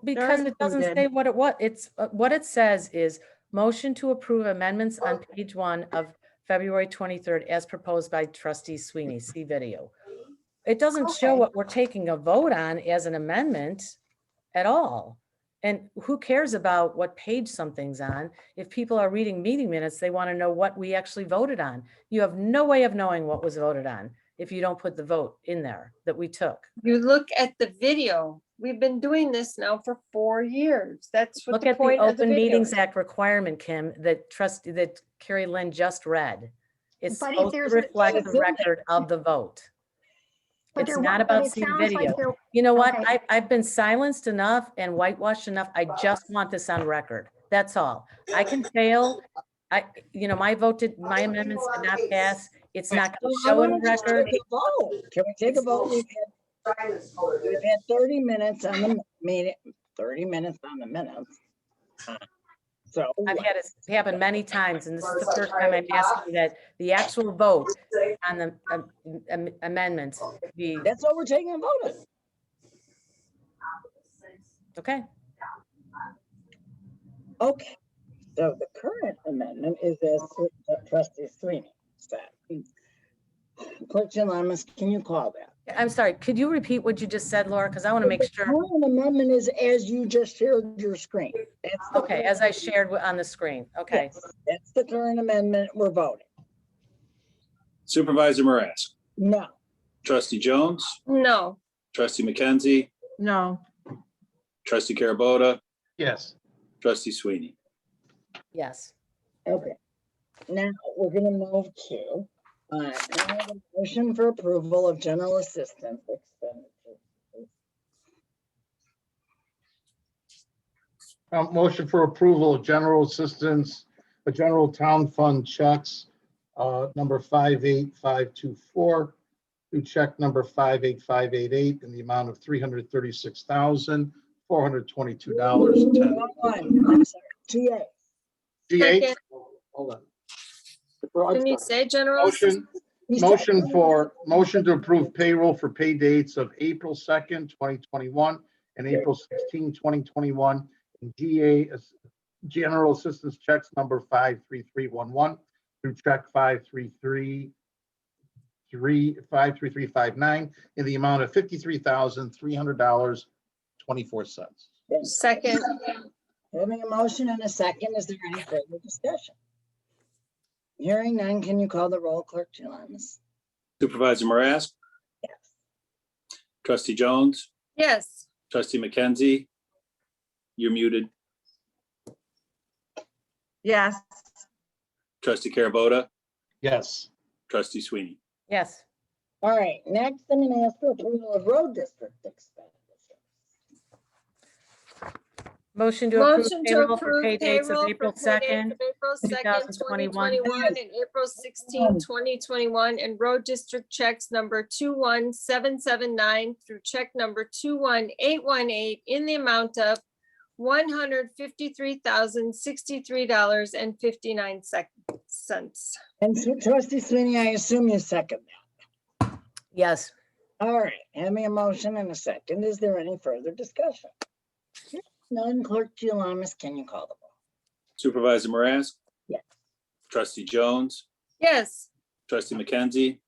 Because it doesn't included. say what it says is motion to approve amendments on page 1 of February 23rd as proposed by Trustee Sweeney, see video. It doesn't show Okay. what we're taking a vote on as an amendment at all. And who cares about what page something's on? If people are reading meeting minutes, they want to know what we actually voted on. You have no way of knowing what was voted on if you don't put the vote in there that we took. You look at the video. We've been doing this now for 4 years. That's what Look the at the point of the Open video Meetings is. Act requirement, Kim, that Carrie Lynn just read. It's But if supposed to there's a- reflect It's the in there. record of the vote. But It's there not wa- but about it seeing sounds like video. there- You know what? Okay. I've been silenced enough and whitewashed enough. I just want this on record. That's all. I can fail. My amendments did not pass. It's not going to show in the record. Can we take a vote? We've had 30 minutes on the meeting, 30 minutes on the minutes. So I've had it happen many times, and this is the first time I'm asking that the actual vote on the amendments be, that's what we're taking a vote on. okay? Okay, so the current amendment is as Trustee Sweeney said. Clerk Jalamas, can you call that? I'm sorry, could you repeat what you just said, Laura? Because I want to make The sure. current amendment is as you just shared your screen. That's the Okay, as I shared on the screen. Okay. Yes, that's the current amendment we're voting. Supervisor Marask, No, Trustee Jones, No, Trustee McKenzie, No. Trustee Carabota, Yes. Trustee Sweeney. Yes. okay. now we're gonna move to, can I have a motion for approval of general assistance expenditures. Motion for approval of general assistance, general town fund checks, number 58524 through check number 58588 in the amount of $336,422.10. I'm sorry, GA. GH, Second. hold on. Didn't you say general? Motion to approve payroll for pay dates of April 2nd, 2021 and April 16, 2021. And GA general assistance checks number 53311 through check 53359 in the amount of $53,300.24. Second. Having a motion and a second, is there any further discussion? Hearing none, can you call the roll, Clerk Jelimes? Supervisor Marasco? Yes. Trustee Jones? Yes. Trustee McKenzie? You're muted. Yes. Trustee Carabota? Yes. Trustee Sweeney? Yes. All right, next I'm gonna ask for approval of road district expenditures. Motion to approve Motion to payroll for approve pay dates of payroll April for pay dates 2nd, of April 2nd, 2021. 2021 and April 16, 2021, and road district checks number 21779 through check number 21818 in the amount of $153,063.59. And Trustee Sweeney, I assume you second that. Yes. All right, having a motion and a second, is there any further discussion? None, Clerk Jelimes, can you call the roll? Supervisor Marasco? Yes. Trustee Jones? Yes. Trustee McKenzie?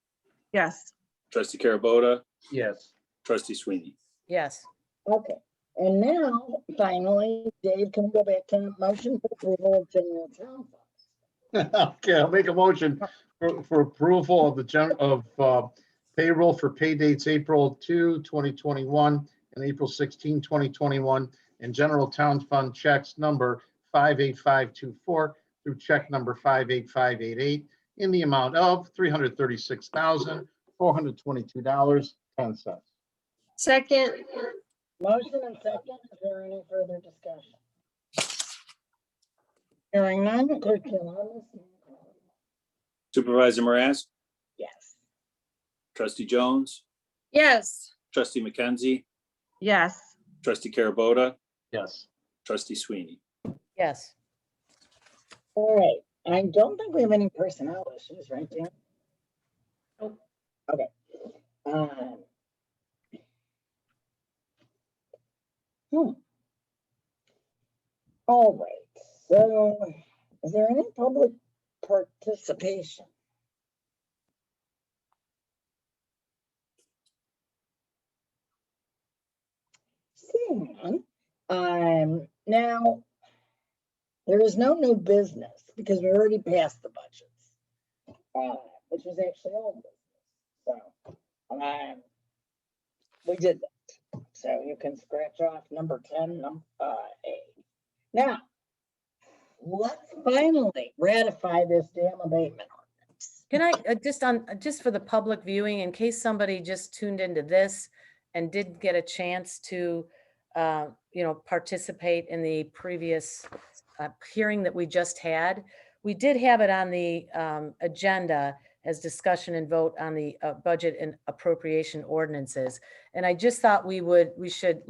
Yes. Trustee Carabota? Yes. Trustee Sweeney? Yes. Okay, and now, finally, Dave, can we go back to motion for approval of general town funds? Okay, I'll make a motion for approval of the payroll for pay dates April 2, 2021 and April 16, 2021, and general town fund checks number 58524 through check number 58588 in the amount of $336,422.10. Second. Motion and second, is there any further discussion? Hearing none, Clerk Jelimes, can you call the roll? Supervisor Marasco? Yes. Trustee Jones? Yes. Trustee McKenzie? Yes. Trustee Carabota? Yes. Trustee Sweeney? Yes. All right, I don't think we have any personnel issues, right, Dan? Nope. Okay. All right, so is there any public participation? Seeing none, now, there is no new business because we already passed the budgets, which was actually old business. So, we did that. So you can scratch off number 10, A. Now, let's finally ratify this dam abatement ordinance. Can I just for the public viewing, in case somebody just tuned into this and didn't get a chance to, participate in the previous hearing that we just had, we did have it on the agenda as discussion and vote on the budget and appropriation ordinances. And I just thought we should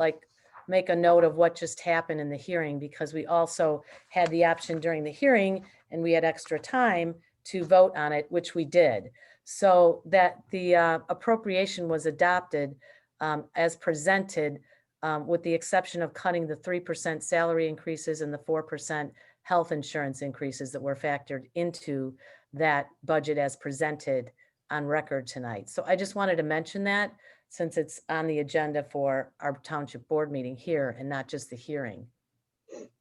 make a note of what just happened in the hearing, because we also had the option during the hearing and we had extra time to vote on it, which we did. So that the appropriation was adopted as presented, with the exception of cutting the 3% salary increases and the 4% health insurance increases that were factored into that budget as presented on record tonight. So I just wanted to mention that, since it's on the agenda for our township board meeting here and not just the hearing.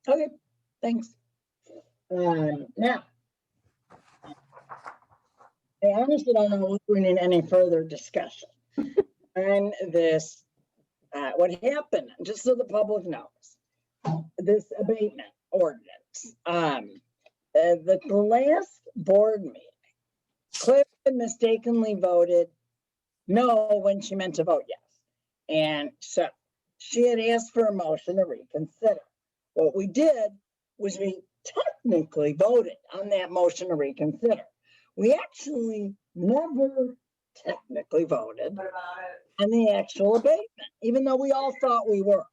Okay, thanks. Now, I honestly don't know if we need any further discussion on this. What happened, just so the public knows, this abatement ordinance, the last board meeting, Claire had mistakenly voted no when she meant to vote yes. And so she had asked for a motion to reconsider. What we did was we technically voted on that motion to reconsider. We actually never technically voted on the actual abatement, even though we all thought we were.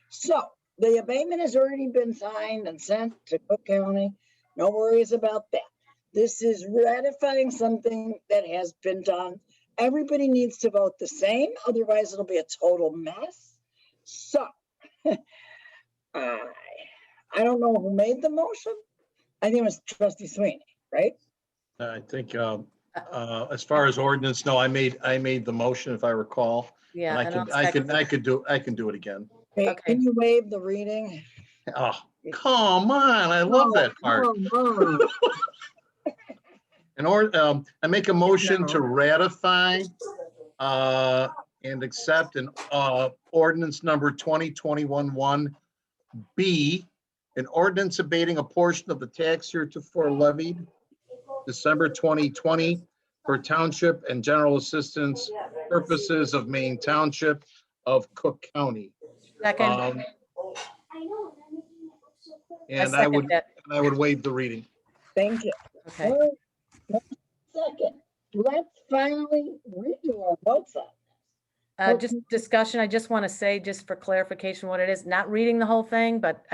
So the abatement has already been signed and sent to Cook County. No worries about that. This is ratifying something that has been done. Everybody needs to vote the same, otherwise it'll be a total mess. So I don't know who made the motion. I think it was Trustee Sweeney, right? I think, as far as ordinance, no, I made the motion if I recall. Yeah. And and I'll I second can do it again. Hey, Okay. can you waive the reading? Oh, come on, I love that part. Oh, I make a motion to ratify and accept an ordinance number 2021-1B, an ordinance abating a portion of the tax heretofore levied December 2020 for township and general assistance purposes of Maine Township of Cook County. Second. And second that. I would waive the reading. thank you. Okay. All right, second, let's finally redo our votes on this. Just discussion, I just want to say, just for clarification, what it is, not reading the whole thing, but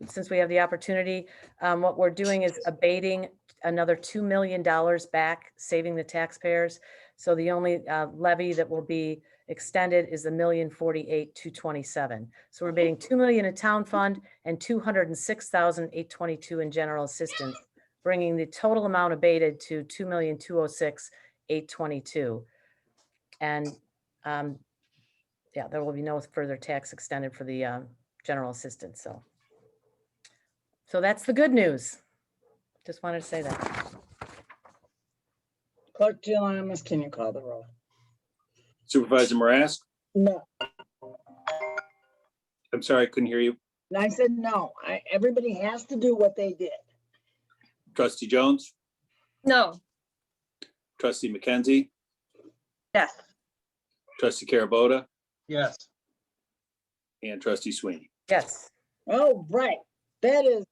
since we have the opportunity, what we're doing is abating another $2 million back, saving the taxpayers. So the only levy that will be extended is the $1,048,227. So we're abating $2 million in town fund and $206,822 in general assistance, bringing the total amount abated to $2,206,822. And yeah, there will be no further tax extended for the general assistance. So that's the good news. Just wanted to say that. Clerk Giovanni, can you call the roll? Supervisor Marask? No, I'm sorry, I couldn't hear you. I said no. Everybody has to do what they did. Trustee Jones? No. Trustee McKenzie? Yes. Trustee Carabota? Yes. And Trustee Sweeney? Yes. Oh, right. That is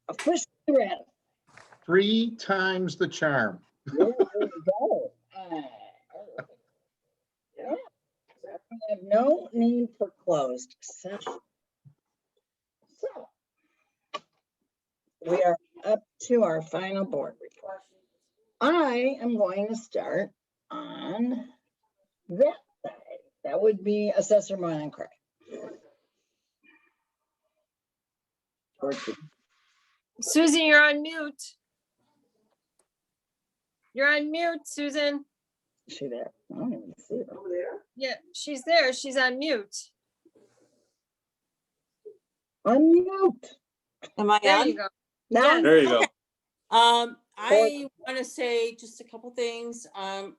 officially ready. 3 times the charm. There we go. Yeah. We have no need for closed session. So we are up to our final board report. I am going to start on that side. That would be Assessor Moynihan Craig. Susan, you're on mute. You're on mute, Susan. Is she there? I don't even see her. Over there? Yeah, she's there. She's on mute. Unmute. Am I There on? you go. Now, There you go. I want to say just a couple things. A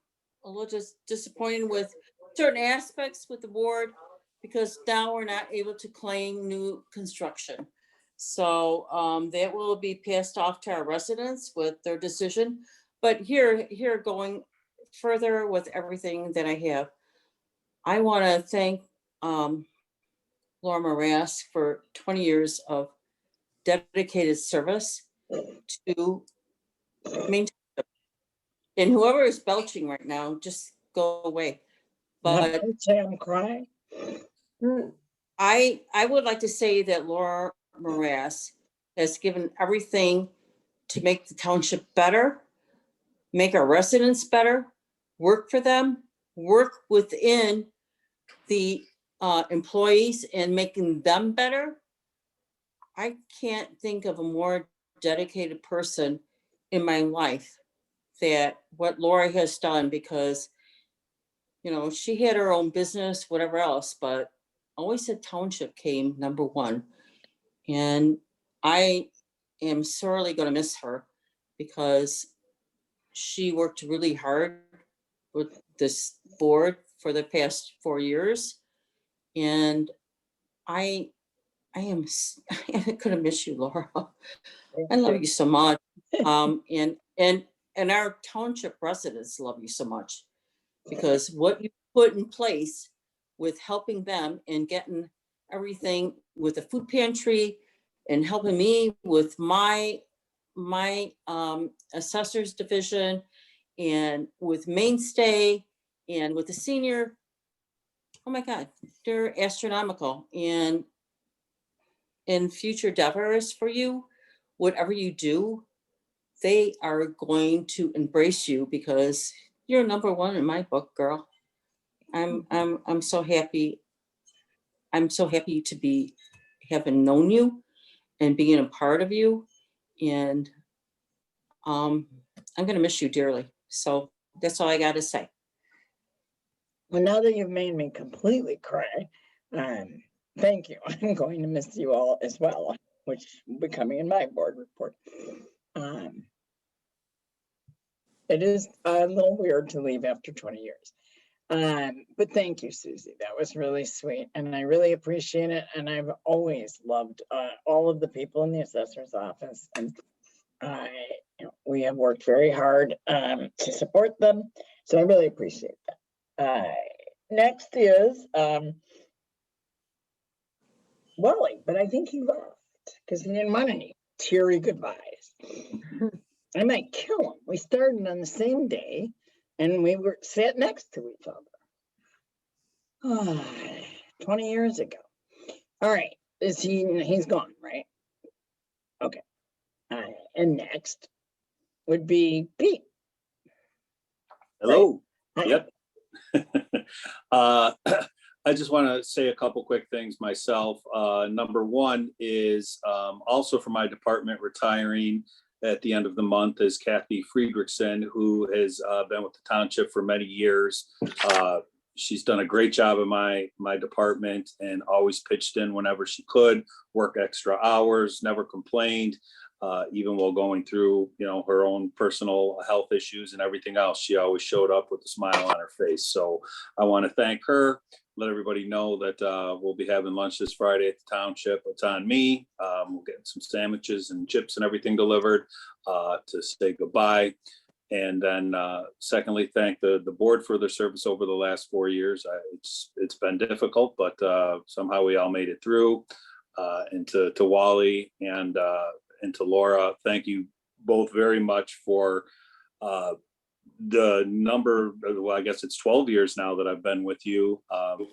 little just disappointed with certain aspects with the board because now we're not able to claim new construction. So that will be passed off to our residents with their decision. But here going further with everything that I have, I want to thank Laura Marask for 20 years of dedicated service to Maine Township. And whoever is belching right now, just go away. But I'm crying. I would like to say that Laura Marask has given everything to make the township better, make our residents better, work for them, work within the employees and making them better. I can't think of a more dedicated person in my life that what Laura has done, because she had her own business, whatever else, but always the township came number one. And I am sorely going to miss her because she worked really hard with this board for the past 4 years. And I I couldn't miss you, Laura. I love you so much. And our township residents love you so much, because what you put in place with helping them and getting everything with the food pantry and helping me with my assessors division and with Mainstay and with the senior, oh my God, they're astronomical. And in future endeavors for you, whatever you do, they are going to embrace you because you're number one in my book, girl. I'm so happy. I'm so happy to be having known you and being a part of you. And I'm gonna miss you dearly. So that's all I gotta say. Well, now that you've made me completely cry, thank you. I'm going to miss you all as well, which will be coming in my board report. It is a little weird to leave after 20 years. But thank you, Susie. That was really sweet. And I really appreciate it. And I've always loved all of the people in the assessor's office. And we have worked very hard to support them. So I really appreciate that. Next is Wally, but I think he left because he didn't want any teary goodbyes. I might kill him. We started on the same day and we were sat next to each other. 20 years ago. All right. He's gone, right? Okay. And next would be Pete. Hello. Right? Yep. I just want to say a couple quick things myself. Number one is also for my department retiring at the end of the month is Kathy Friedrichsen, who has been with the township for many years. She's done a great job in my department and always pitched in whenever she could, work extra hours, never complained. Even while going through, her own personal health issues and everything else, she always showed up with a smile on her face. So I want to thank her, let everybody know that we'll be having lunch this Friday at the township. It's on me. We'll get some sandwiches and chips and everything delivered to say goodbye. And then secondly, thank the board for their service over the last 4 years. It's been difficult, but somehow we all made it through. And to Wally and to Laura, thank you both very much for the number, well, I guess it's 12 years now that I've been with you,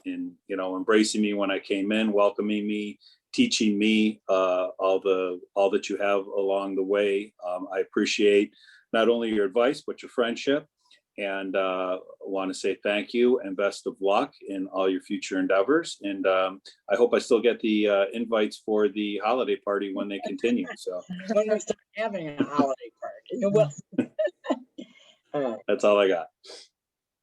in, embracing me when I came in, welcoming me, teaching me all that you have along the way. I appreciate not only your advice, but your friendship. And want to say thank you and best of luck in all your future endeavors. And I hope I still get the invites for the holiday party when they continue. So when we start having a holiday party, you will. That's all I got.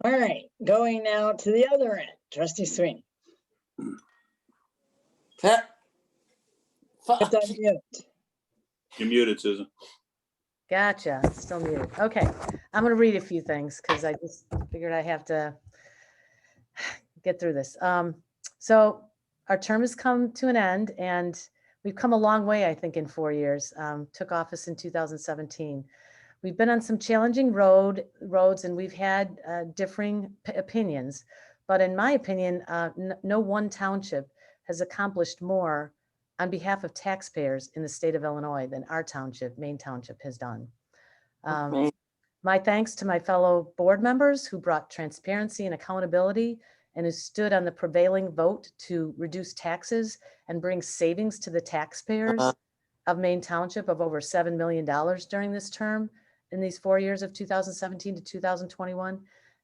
All right, going now to the other end, Trustee Sweeney. It's on mute. You're muted, Susan. Gotcha, still muted. Okay, I'm gonna read a few things because I just figured I have to get through this. So our term has come to an end and we've come a long way, I think, in 4 years. Took office in 2017. We've been on some challenging roads and we've had differing opinions, but in my opinion, no one township has accomplished more on behalf of taxpayers in the state of Illinois than our township, Maine Township, has done. My thanks to my fellow board members who brought transparency and accountability and who stood on the prevailing vote to reduce taxes and bring savings to the taxpayers of Maine Township of over $7 million during this term in these 4 years of 2017 to 2021.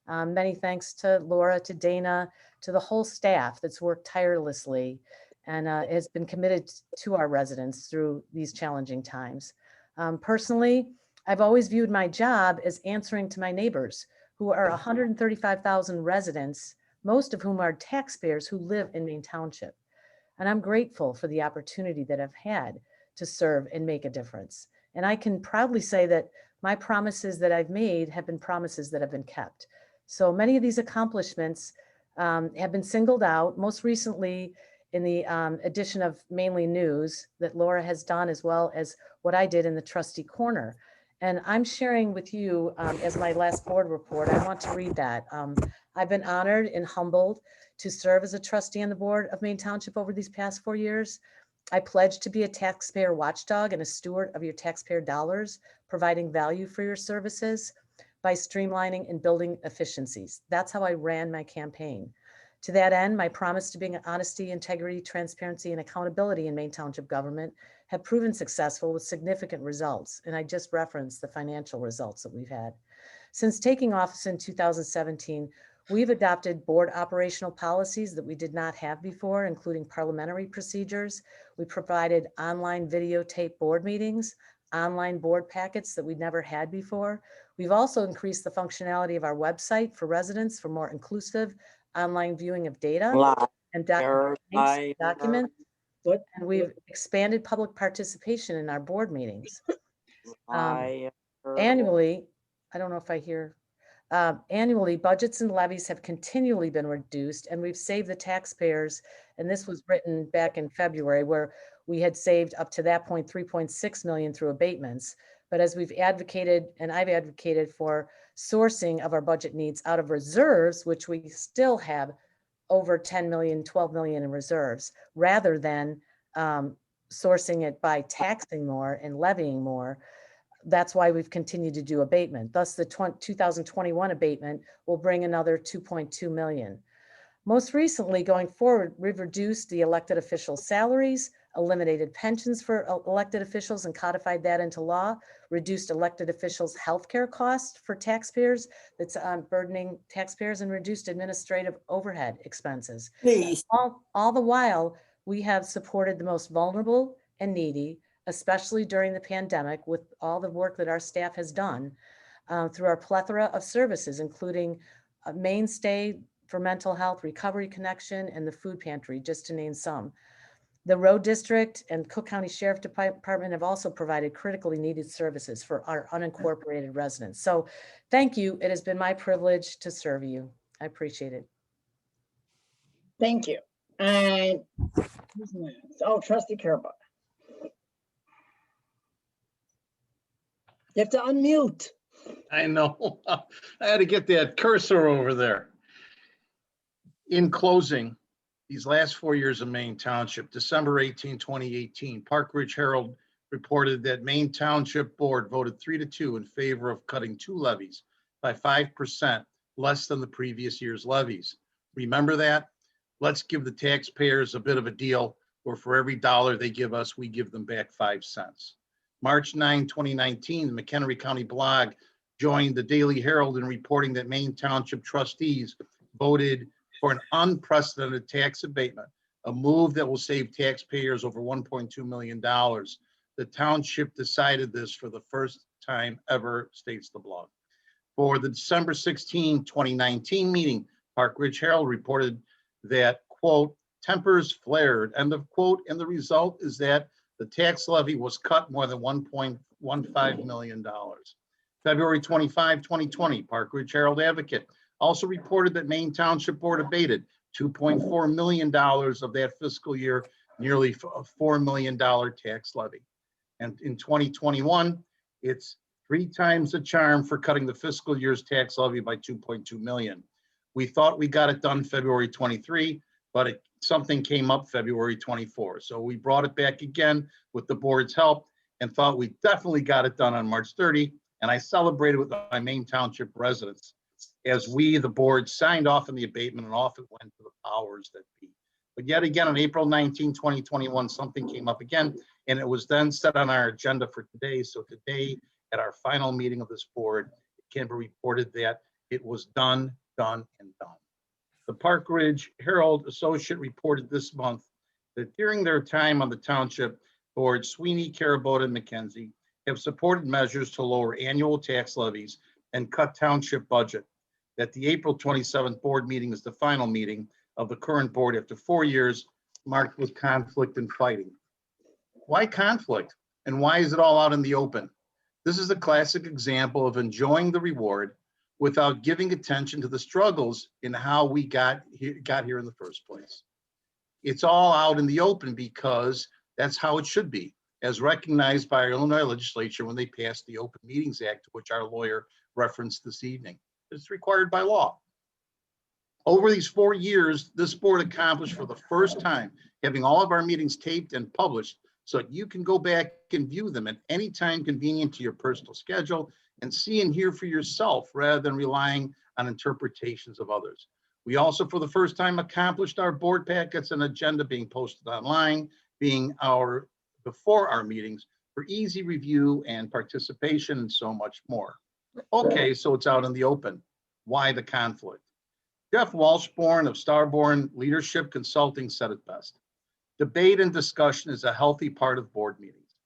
Many thanks to Laura, to Dana, to the whole staff that's worked tirelessly and has been committed to our residents through these challenging times. Personally, I've always viewed my job as answering to my neighbors, who are 135,000 residents, most of whom are taxpayers who live in Maine Township. And I'm grateful for the opportunity that I've had to serve and make a difference. And I can proudly say that my promises that I've made have been promises that have been kept. So many of these accomplishments have been singled out. Most recently in the edition of Mainly News that Laura has done, as well as what I did in the trustee corner. And I'm sharing with you as my last board report. I want to read that. I've been honored and humbled to serve as a trustee on the board of Maine Township over these past 4 years. I pledge to be a taxpayer watchdog and a steward of your taxpayer dollars, providing value for your services by streamlining and building efficiencies. That's how I ran my campaign. To that end, my promise to being honesty, integrity, transparency, and accountability in Maine Township government have proven successful with significant results. And I just referenced the financial results that we've had. Since taking office in 2017, we've adopted board operational policies that we did not have before, including parliamentary procedures. We provided online videotape board meetings, online board packets that we'd never had before. We've also increased the functionality of our website for residents for more inclusive online viewing of data and documents. And we've expanded public participation in our board meetings. Annually, I don't know if I hear, annually, budgets and levies have continually been reduced, and we've saved the taxpayers, and this was written back in February, where we had saved up to that point 3.6 million through abatements. But as we've advocated, and I've advocated for sourcing of our budget needs out of reserves, which we still have over 10 million, 12 million in reserves, rather than sourcing it by taxing more and levying more. That's why we've continued to do abatement. Thus, the 2021 abatement will bring another 2.2 million. Most recently, going forward, we've reduced the elected officials' salaries, eliminated pensions for elected officials and codified that into law, reduced elected officials' healthcare costs for taxpayers that's burdening taxpayers, and reduced administrative overhead expenses. Please. All the while, we have supported the most vulnerable and needy, especially during the pandemic, with all the work that our staff has done through our plethora of services, including a mainstay for mental health, Recovery Connection, and the food pantry, just to name some. The Road District and Cook County Sheriff Department have also provided critically needed services for our unincorporated residents. So thank you. It has been my privilege to serve you. I appreciate it. Thank you. And trustee Carabot. You have to unmute. I know. I had to get that cursor over there. In closing, these last 4 years of Maine Township, December 18, 2018, Park Ridge Herald reported that Maine Township Board voted 3-2 in favor of cutting 2 levies by 5% less than the previous year's levies. Remember that? Let's give the taxpayers a bit of a deal where for every dollar they give us, we give them back 5 cents. March 9, 2019, the McHenry County Blog joined the Daily Herald in reporting that Maine Township trustees voted for an unprecedented tax abatement, a move that will save taxpayers over $1.2 million. The township decided this for the first time ever, states the blog. For the December 16, 2019 meeting, Park Ridge Herald reported that, quote, tempers flared, end of quote, and the result is that the tax levy was cut more than $1.15 million. February 25, 2020, Park Ridge Herald Advocate also reported that Maine Township Board abated $2.4 million of that fiscal year, nearly a $4 million tax levy. And in 2021, it's 3 times the charm for cutting the fiscal year's tax levy by 2.2 million. We thought we got it done February 23, but something came up February 24. So we brought it back again with the board's help and thought we definitely got it done on March 30. And I celebrated with my Maine Township residents as we, the board, signed off on the abatement, and off it went to the powers that be. But yet again, on April 19, 2021, something came up again, and it was then set on our agenda for today. So today, at our final meeting of this board, it can be reported that it was done, and done. The Park Ridge Herald Associate reported this month that during their time on the township board, Sweeney, Carabota, and McKenzie have supported measures to lower annual tax levies and cut township budget. That the April 27th board meeting is the final meeting of the current board after 4 years marked with conflict and fighting. Why conflict? And why is it all out in the open? This is a classic example of enjoying the reward without giving attention to the struggles in how we got here in the first place. It's all out in the open because that's how it should be, as recognized by our Illinois legislature when they passed the Open Meetings Act, which our lawyer referenced this evening. It's required by law. Over these 4 years, this board accomplished for the first time having all of our meetings taped and published so that you can go back and view them at any time convenient to your personal schedule and see and hear for yourself rather than relying on interpretations of others. We also, for the first time, accomplished our board packets and agenda being posted online, being before our meetings for easy review and participation and so much more. Okay, so it's out in the open. Why the conflict? Jeff Walshborn of Starborn Leadership Consulting said it best. Debate and discussion is a healthy part of board meetings.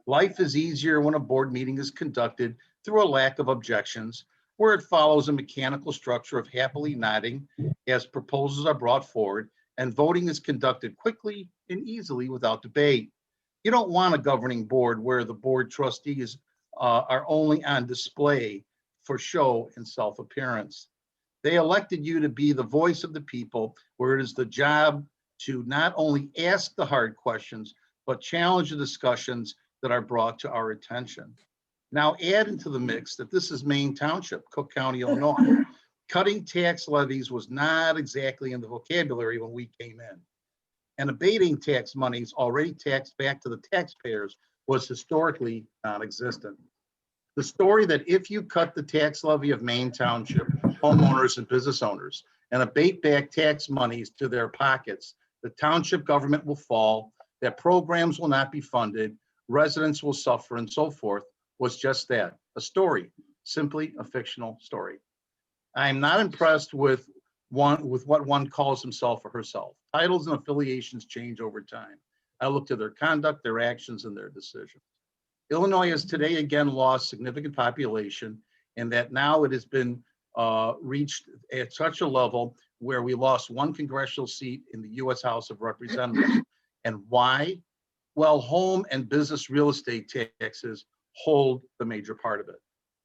Life is easier when a board meeting is conducted through a lack of objections, where it follows a mechanical structure of happily nodding as proposals are brought forward and voting is conducted quickly and easily without debate. You don't want a governing board where the board trustees are only on display for show and self-appearance. They elected you to be the voice of the people, where it is the job to not only ask the hard questions, but challenge the discussions that are brought to our attention. Now add into the mix that this is Maine Township, Cook County, Illinois. Cutting tax levies was not exactly in the vocabulary when we came in. And abating tax monies already taxed back to the taxpayers was historically non-existent. The story that if you cut the tax levy of Maine Township, homeowners and business owners, and abate back tax monies to their pockets, the township government will fall, that programs will not be funded, residents will suffer, and so forth, was just that, a story, simply a fictional story. I am not impressed with what one calls himself or herself. Titles and affiliations change over time. I look to their conduct, their actions, and their decisions. Illinois has today again lost significant population, and that now it has been reached at such a level where we lost 1 congressional seat in the U.S. House of Representatives. And why? Well, home and business real estate taxes hold the major part of it.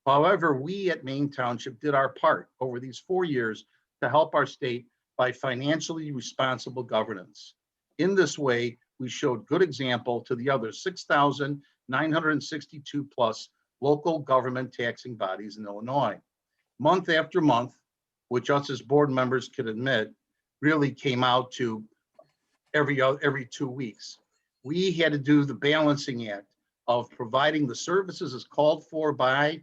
However, we at Maine Township did our part over these 4 years to help our state by financially responsible governance. In this way, we showed good example to the other 6,962 plus local government taxing bodies in Illinois. Month after month, which us as board members could admit, really came out to every 2 weeks. We had to do the balancing act of providing the services as called for by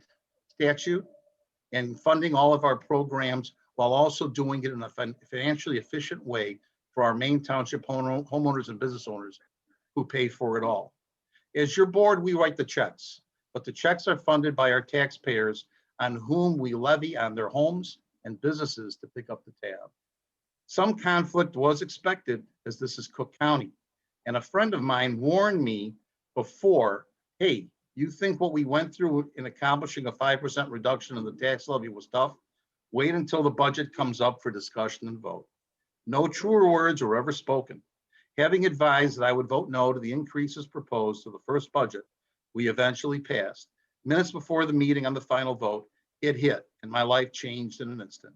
statute and funding all of our programs while also doing it in a financially efficient way for our Maine Township homeowners and business owners who pay for it all. As your board, we write the checks, but the checks are funded by our taxpayers on whom we levy on their homes and businesses to pick up the tab. Some conflict was expected, as this is Cook County. And a friend of mine warned me before, hey, you think what we went through in accomplishing a 5% reduction in the tax levy was tough? Wait until the budget comes up for discussion and vote. No truer words were ever spoken. Having advised that I would vote no to the increases proposed to the first budget we eventually passed, minutes before the meeting on the final vote, it hit and my life changed in an instant.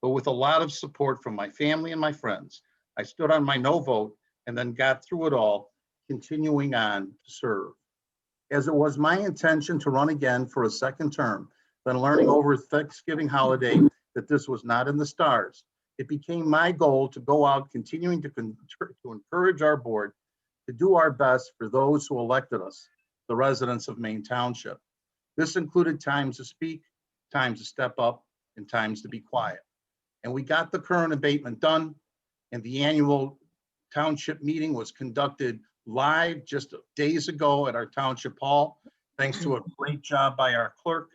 But with a lot of support from my family and my friends, I stood on my no vote and then got through it all, continuing on to serve. As it was my intention to run again for a second term, then learning over Thanksgiving holiday that this was not in the stars, it became my goal to go out continuing to encourage our board to do our best for those who elected us, the residents of Maine Township. This included times to speak, times to step up, and times to be quiet. And we got the current abatement done, and the annual township meeting was conducted live just days ago at our township hall, thanks to a great job by our clerk.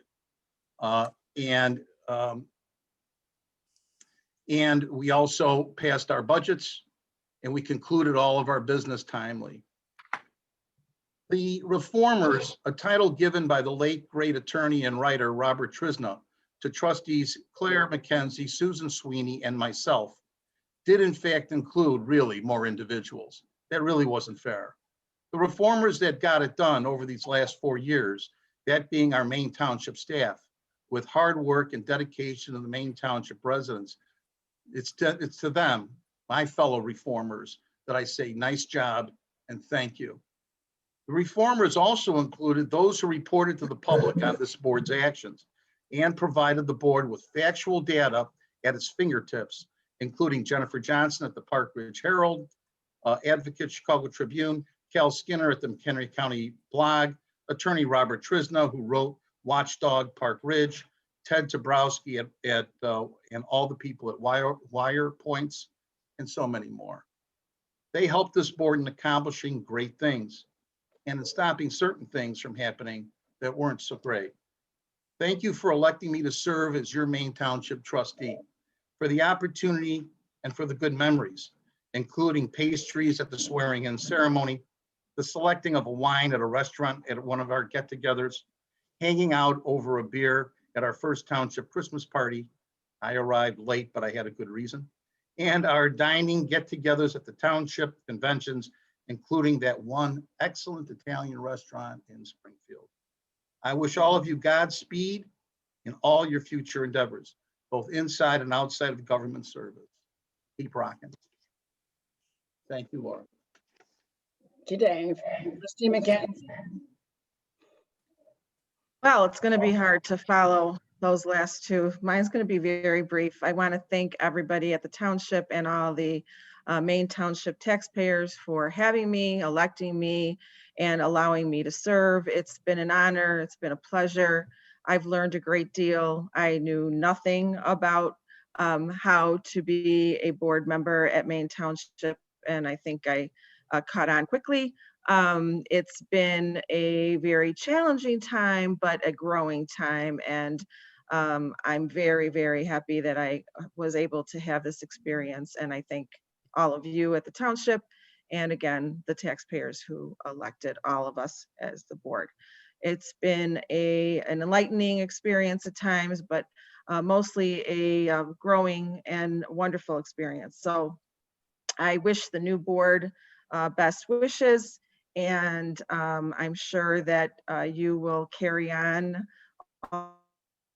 And we also passed our budgets, and we concluded all of our business timely. The reformers, a title given by the late great attorney and writer Robert Trisna to trustees Claire McKenzie, Susan Sweeney, and myself, did in fact include really more individuals. That really wasn't fair. The reformers that got it done over these last 4 years, that being our Maine Township staff, with hard work and dedication of the Maine Township residents, it's to them, my fellow reformers, that I say nice job and thank you. The reformers also included those who reported to the public on this board's actions and provided the board with factual data at its fingertips, including Jennifer Johnson at the Park Ridge Herald, Advocate Chicago Tribune, Cal Skinner at the McHenry County Blog, attorney Robert Trisna, who wrote Watchdog Park Ridge, Ted Dabrowski and all the people at Wire Points, and so many more. They helped this board in accomplishing great things and in stopping certain things from happening that weren't so great. Thank you for electing me to serve as your Maine Township trustee, for the opportunity and for the good memories, including pastries at the swearing-in ceremony, the selecting of a wine at a restaurant at one of our get-togethers, hanging out over a beer at our first township Christmas party. I arrived late, but I had a good reason. And our dining get-togethers at the township conventions, including that one excellent Italian restaurant in Springfield. I wish all of you Godspeed in all your future endeavors, both inside and outside of government service. Keep rocking. Thank you, Laura. Thank you, Dave. Trustee McKenzie. Well, it's going to be hard to follow those last two. Mine's going to be very brief. I want to thank everybody at the township and all the Maine Township taxpayers for having me, electing me, and allowing me to serve. It's been an honor. It's been a pleasure. I've learned a great deal. I knew nothing about how to be a board member at Maine Township, and I think I caught on quickly. It's been a very challenging time, but a growing time. And I'm very, very happy that I was able to have this experience. And I thank all of you at the township, and again, the taxpayers who elected all of us as the board. It's been an enlightening experience at times, but mostly a growing and wonderful experience. So I wish the new board best wishes, and I'm sure that you will carry on all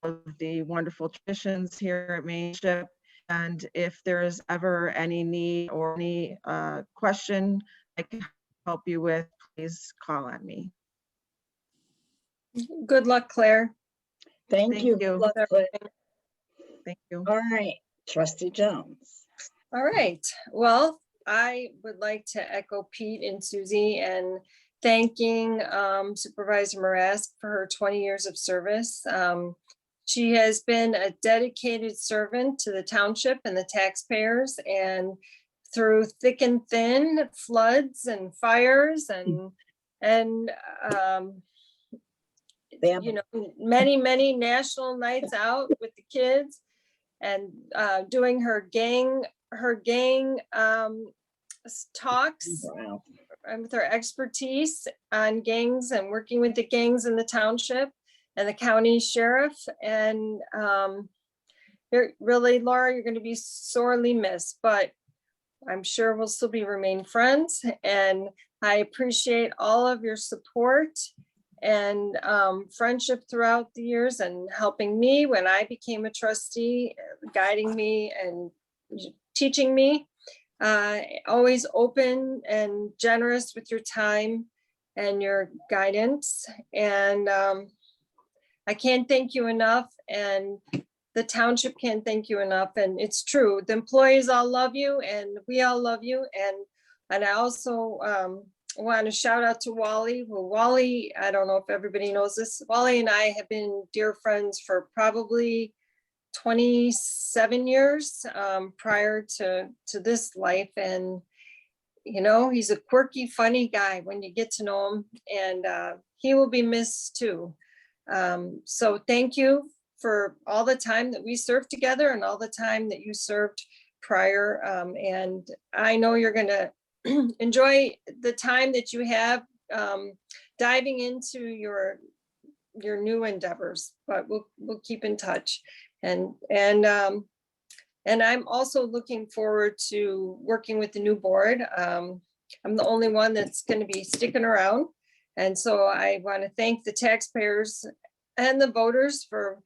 of the wonderful traditions here at Maine Township. And if there is ever any need or any question I can help you with, please call on me. Good luck, Claire. Thank you. Good luck, Claire. Thank you. All right, Trustee Jones. All right. Well, I would like to echo Pete and Susie and thanking Supervisor Marask for her 20 years of service. She has been a dedicated servant to the township and the taxpayers, and through thick and thin, floods and fires and you know, many national nights out with the kids, and doing her gang talks and with her expertise on gangs and working with the gangs in the township and the county sheriff. And you're really, Laura, you're going to be sorely missed, but I'm sure we'll still remain friends. And I appreciate all of your support and friendship throughout the years, and helping me when I became a trustee, guiding me and teaching me. Always open and generous with your time and your guidance. And I can't thank you enough, and the township can't thank you enough. And it's true, the employees all love you, and we all love you. And I also want to shout out to Wally. Well, Wally, I don't know if everybody knows this, Wally and I have been dear friends for probably 27 years prior to this life. And you know, he's a quirky, funny guy when you get to know him, and he will be missed too. So thank you for all the time that we served together and all the time that you served prior. And I know you're going to enjoy the time that you have diving into your new endeavors, but we'll keep in touch. And I'm also looking forward to working with the new board. I'm the only one that's going to be sticking around. And so I want to thank the taxpayers and the voters for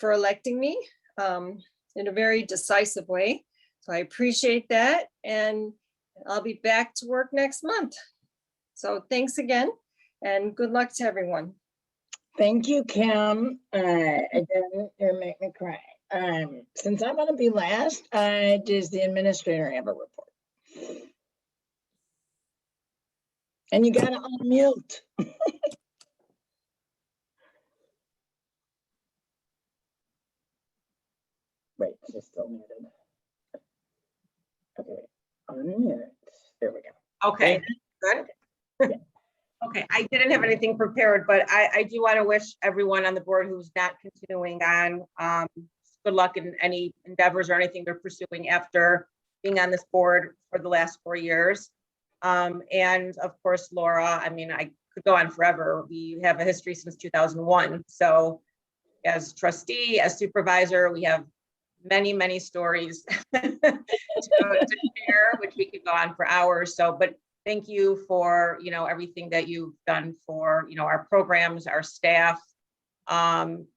electing me in a very decisive way. So I appreciate that. And I'll be back to work next month. So thanks again and good luck to everyone. Thank you, Kim. Again, you make me cry. Since I'm gonna be last, does the administrator have a report? And you gotta unmute. Wait, she's still muted. Okay, unmute. There we go. Okay, good. Okay, I didn't have anything prepared, but I do want to wish everyone on the board who's not continuing on, good luck in any endeavors or anything they're pursuing after being on this board for the last 4 years. And of course, Laura, I mean, I could go on forever. We have a history since 2001. So as trustee, as supervisor, we have many, many stories to share, which we could go on for hours. So, but thank you for, everything that you've done for, our programs, our staff,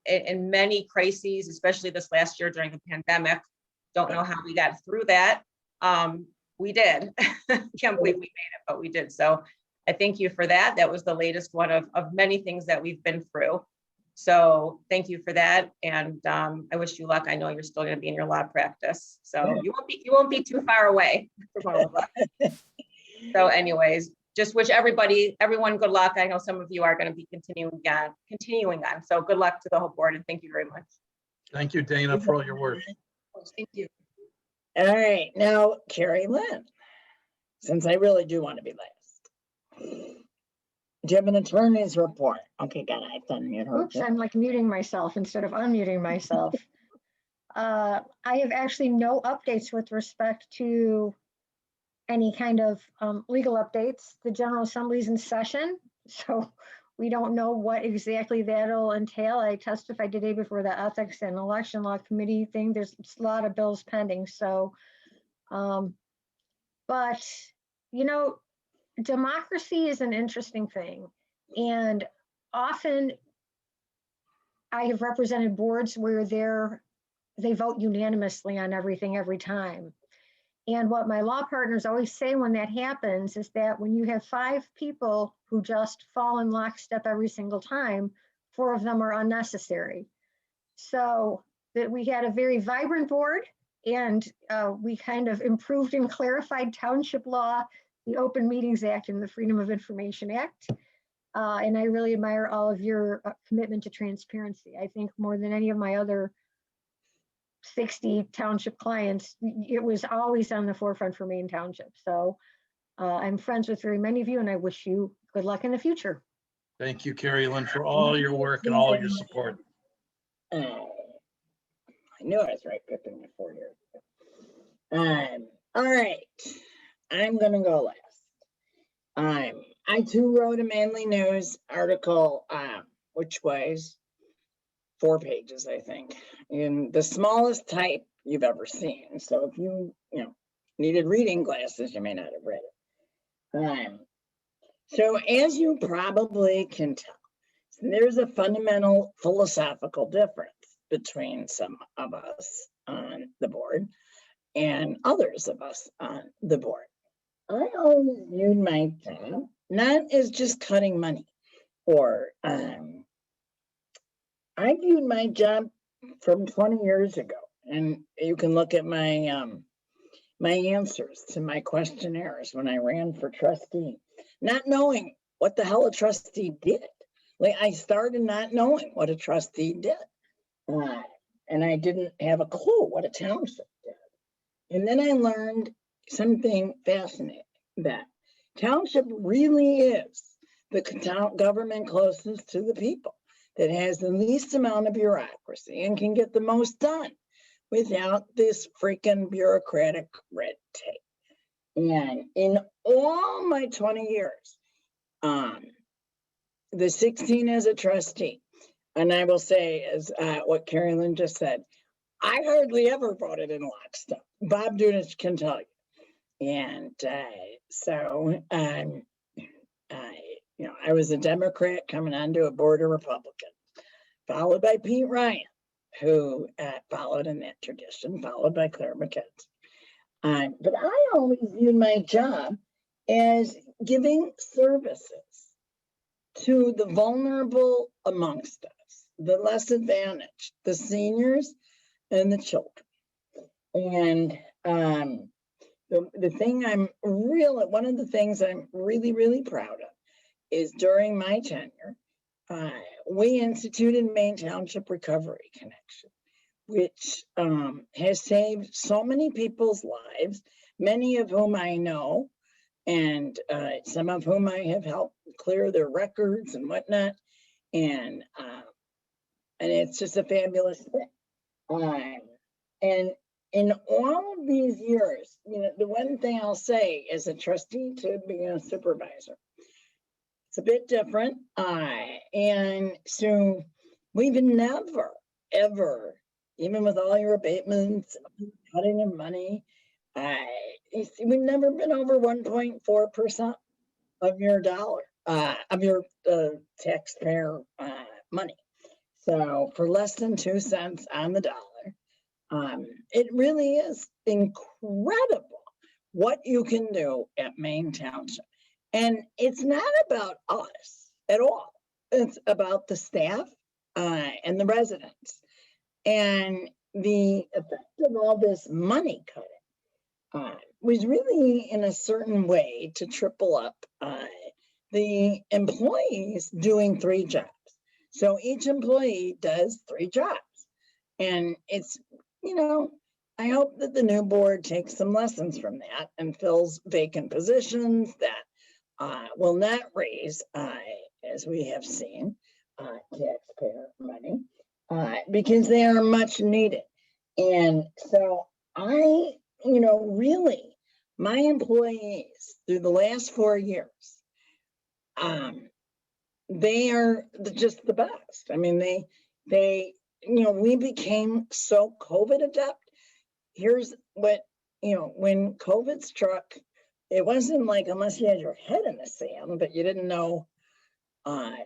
in many crises, especially this last year during the pandemic. Don't know how we got through that. We did. Can't believe we made it, but we did. So I thank you for that. That was the latest one of many things that we've been through. So thank you for that. And I wish you luck. I know you're still going to be in your law practice. So you won't be too far away from all of us. So anyways, just wish everyone good luck. I know some of you are going to be continuing on. So good luck to the whole board and thank you very much. Thank you, Dana, for all your work. Thank you. All right, now Carrie Lynn, since I really do want to be last. Do you have an attorney's report? Okay, God, I unmute her. Oops, I'm like muting myself instead of unmuting myself. I have actually no updates with respect to any kind of legal updates. The General Assembly's in session, so we don't know what exactly that'll entail. I testified today before the Ethics and Election Law Committee thing. There's a lot of bills pending, so, but, democracy is an interesting thing. And often I have represented boards where they vote unanimously on everything every time. And what my law partners always say when that happens is that when you have 5 people who just fall in lockstep every single time, 4 of them are unnecessary. So that we had a very vibrant board and we kind of improved and clarified township law, the Open Meetings Act and the Freedom of Information Act. And I really admire all of your commitment to transparency. I think more than any of my other 60 township clients, it was always on the forefront for Maine Township. So I'm friends with very many of you and I wish you good luck in the future. Thank you, Carrie Lynn, for all your work and all your support. I knew I was right picking my 4 years. All right, I'm gonna go last. I too wrote a Manly News article, which was 4 pages, I think, in the smallest type you've ever seen. So if you needed reading glasses, you may not have read it. So as you probably can tell, there's a fundamental philosophical difference between some of us on the board and others of us on the board. I always viewed my job not as just cutting money, or I viewed my job from 20 years ago, and you can look at my my answers to my questionnaires when I ran for trustee, not knowing what the hell a trustee did. Like, I started not knowing what a trustee did, and I didn't have a clue what a township did. And then I learned something fascinating, that township really is the government closest to the people, that has the least amount of bureaucracy and can get the most done without this freaking bureaucratic red tape. And in all my 20 years, the 16 as a trustee, and I will say, as what Carrie Lynn just said, I hardly ever voted in lockstep. Bob Dunich can tell you. And so I was a Democrat coming onto a board of Republicans, followed by Pete Ryan, who followed in that tradition, followed by Claire McKenzie. But I always viewed my job as giving services to the vulnerable amongst us, the less advantaged, the seniors and the children. And the thing one of the things I'm really, really proud of is during my tenure, we instituted Maine Township Recovery Connection, which has saved so many people's lives, many of whom I know, and some of whom I have helped clear their records and whatnot. And it's just a fabulous thing. And in all of these years, the one thing I'll say as a trustee to being a supervisor, it's a bit different. And so we've never, ever, even with all your abatements, cutting of money, we've never been over 1.4% of your dollar, of your taxpayer money. So for less than 2 cents on the dollar, it really is incredible what you can do at Maine Township. And it's not about us at all. It's about the staff and the residents. And the effect of all this money cutting was really in a certain way to triple up the employees doing 3 jobs. So each employee does 3 jobs. And it's, I hope that the new board takes some lessons from that and fills vacant positions that will not raise, as we have seen, taxpayer money, because they are much needed. And so really, my employees through the last 4 years, they are just the best. I mean, we became so COVID adept. Here's what, when COVID struck, it wasn't like unless you had your head in the sand, but you didn't know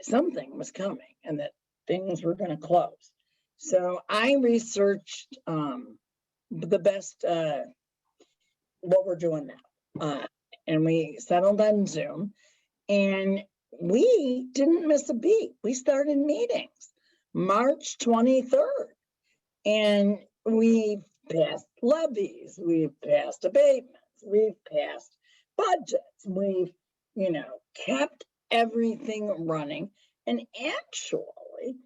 something was coming and that things were going to close. So I researched the best, what we're doing now. And we settled on Zoom, and we didn't miss a beat. We started meetings March 23rd, and we've passed levies, we've passed abatements, we've passed budgets, we've, kept everything running. And actually,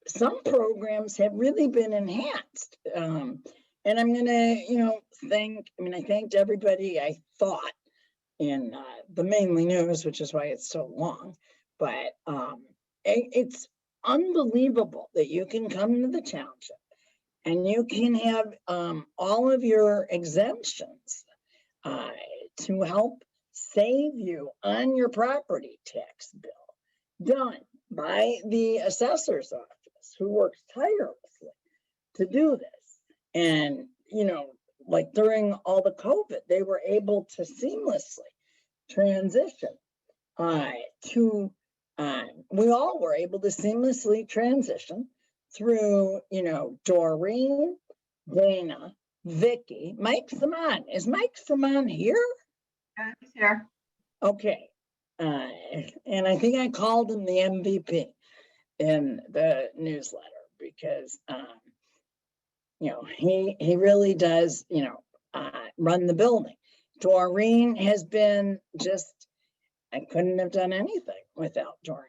some programs have really been enhanced. And I'm gonna, I thanked everybody I thought in the Mainly News, which is why it's so long, but it's unbelievable that you can come to the township and you can have all of your exemptions to help save you on your property tax bill done by the assessor's office, who works tirelessly to do this. And, like during all the COVID, they were able to seamlessly transition we all were able to seamlessly transition through, Doreen, Dana, Vicky, Mike Simon. Is Mike Simon here? Yeah, he's here. Okay. And I think I called him the MVP in the newsletter because, he really does, run the building. Doreen has been I couldn't have done anything without Doreen.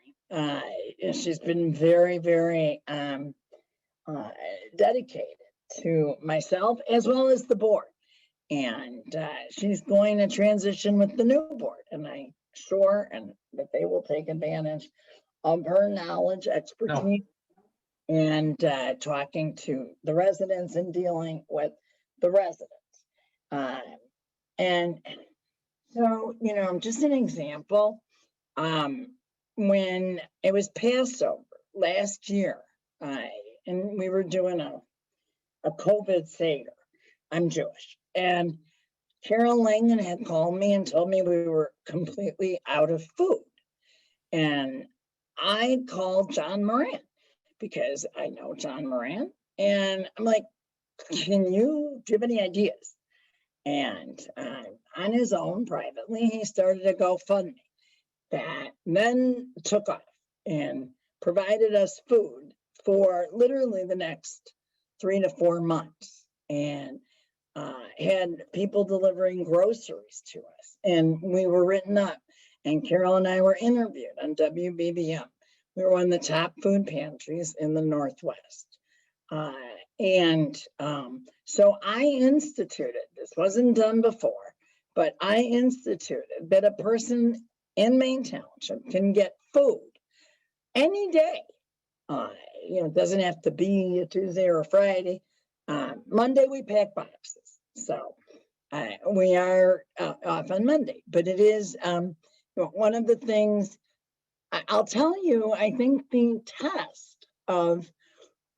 She's been very, very dedicated to myself as well as the board. And she's going to transition with the new board. And I'm sure that they will take advantage of her knowledge, expertise, and talking to the residents and dealing with the residents. And so, just an example, when it was Passover last year, and we were doing a COVID Seder, I'm Jewish, and Carol Langan had called me and told me we were completely out of food. And I called John Moran because I know John Moran. And I'm like, do you have any ideas? And on his own, privately, he started a GoFundMe that then took off and provided us food for literally the next 3 to 4 months, and had people delivering groceries to us. And we were written up, and Carol and I were interviewed on WBBM. We were one of the top food pantries in the Northwest. So I instituted, this wasn't done before, but I instituted that a person in Maine Township can get food any day. It doesn't have to be a Tuesday or a Friday. Monday we pack boxes, so we are off on Monday. But it is one of the things I'll tell you. I think the test of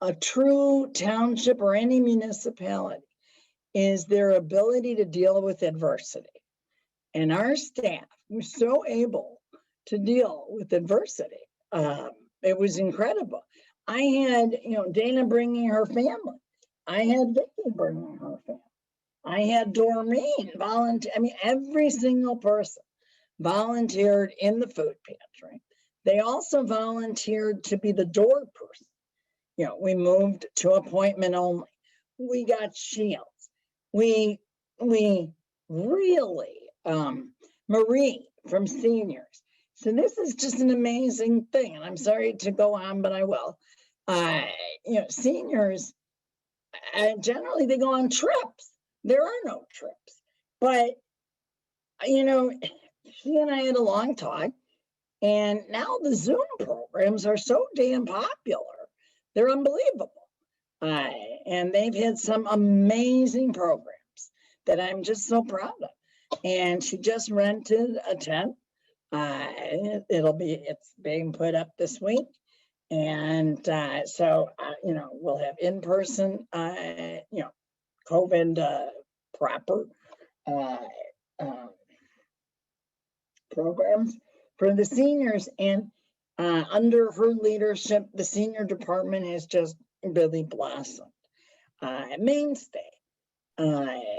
a true township or any municipality is their ability to deal with adversity. And our staff was so able to deal with adversity. It was incredible. I had, Dana bringing her family. I had Vicky bringing her family. I had Doreen volunteer. I mean, every single person volunteered in the food pantry. They also volunteered to be the door person. We moved to appointment only. We got shields. We really, Marie from seniors. So this is just an amazing thing. And I'm sorry to go on, but I will. Seniors, generally they go on trips. There are no trips. But, she and I had a long talk. And now the Zoom programs are so damn popular. They're unbelievable. And they've had some amazing programs that I'm just so proud of. And she just rented a tent. It's being put up this week. And we'll have in-person, COVID proper programs for the seniors. And under her leadership, the senior department has just really blossomed. Mainstay,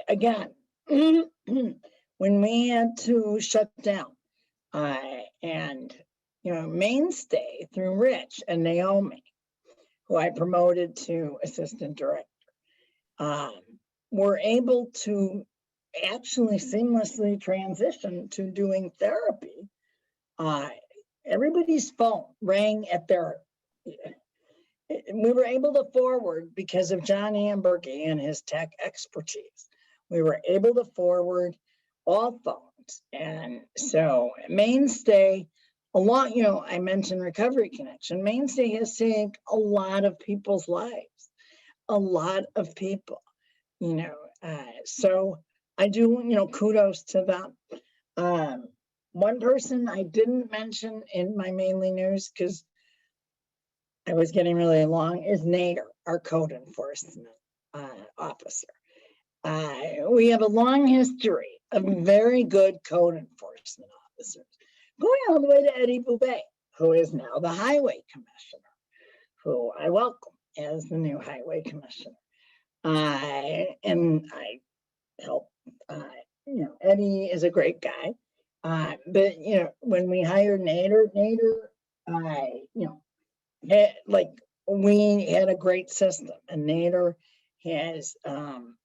again, when we had to shut down, Mainstay through Rich and Naomi, who I promoted to assistant director, were able to actually seamlessly transition to doing therapy. Everybody's phone rang at we were able to forward because of John Ambergy and his tech expertise. We were able to forward all phones. And so Mainstay, I mentioned Recovery Connection. Mainstay has saved a lot of people's lives, a lot of people, so I do, kudos to them. One person I didn't mention in my mainly news because I was getting really long is Nader, our code enforcement officer. We have a long history of very good code enforcement officers, going all the way to Eddie Boubet, who is now the highway commissioner, who I welcome as the new highway commissioner. And I help, Eddie is a great guy. But when we hired Nader, we had a great system, and Nader has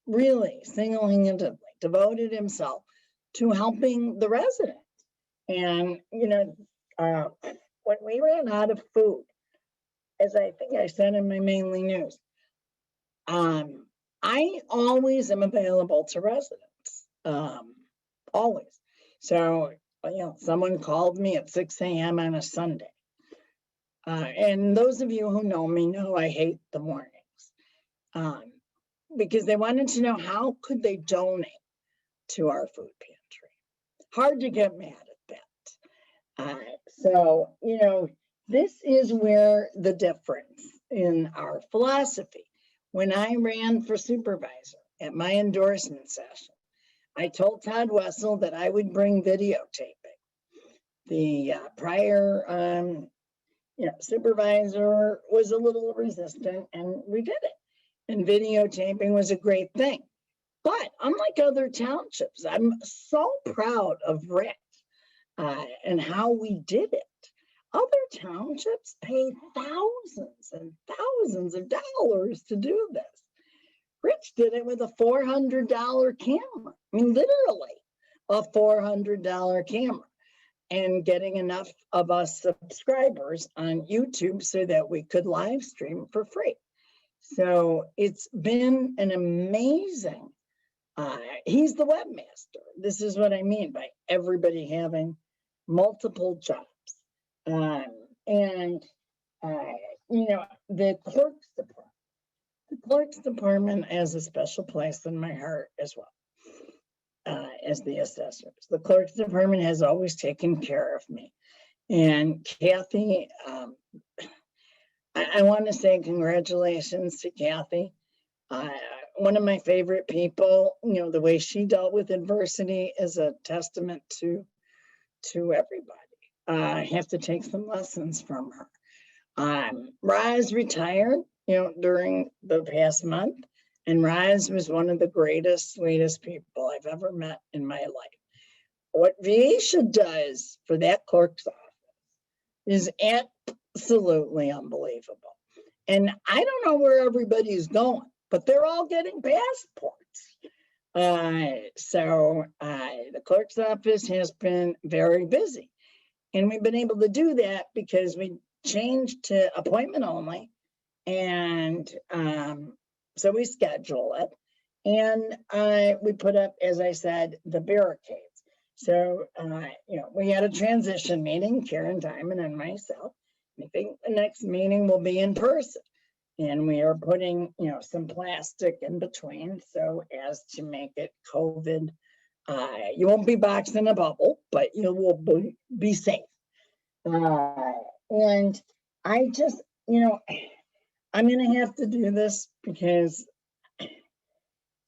really single-handedly devoted himself to helping the residents. And when we ran out of food, as I think I said in my mainly news, I always am available to residents, always. So, someone called me at 6 a.m. on a Sunday. And those of you who know me know I hate the mornings because they wanted to know how could they donate to our food pantry. Hard to get mad at that. So, this is where the difference in our philosophy. When I ran for supervisor at my endorsement session, I told Todd Wessel that I would bring videotaping. The prior supervisor was a little resistant, and we did it. And videotaping was a great thing. But unlike other townships, I'm so proud of Rick and how we did it. Other townships pay thousands and thousands of dollars to do this. Rich did it with a $400 camera. I mean, literally a $400 camera, and getting enough of us subscribers on YouTube so that we could live stream for free. So it's been an amazing, he's the webmaster. This is what I mean by everybody having multiple jobs. You know, the clerk's department. The clerk's department has a special place in my heart as well, as the assessors. The clerk's department has always taken care of me. And Kathy, I want to say congratulations to Kathy. One of my favorite people, you know, the way she dealt with adversity is a testament to everybody. I have to take some lessons from her. Roz retired, you know, during the past month, and Roz was one of the greatest, sweetest people I've ever met in my life. What Viesha does for that clerk's office is absolutely unbelievable. And I don't know where everybody's going, but they're all getting passports. So the clerk's office has been very busy. And we've been able to do that because we changed to appointment only. And so we schedule it. And we put up, as I said, the barricades. So, you know, we had a transition meeting, Karen Diamond and myself. I think the next meeting will be in person. And we are putting, you know, some plastic in between so as to make it COVID. You won't be boxed in a bubble, but you will be safe. And I just, you know, I'm going to have to do this because,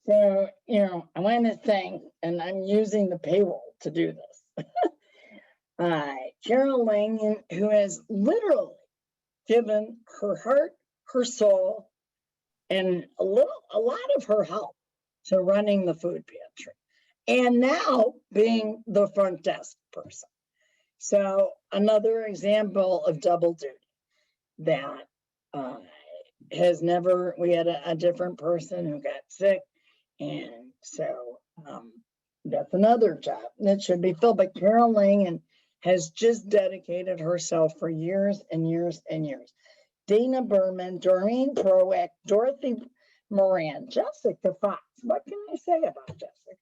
so, you know, I want to thank, and I'm using the payroll to do this. Carol Langan, who has literally given her heart, her soul, and a lot of her help to running the food pantry, and now being the front desk person. So another example of double duty that has never, we had a different person who got sick, and so that's another job that should be filled. But Carol Langan has just dedicated herself for years and years and years. Dana Berman, Doreen Proack, Dorothy Moran, Jessica Fox. What can I say about Jessica?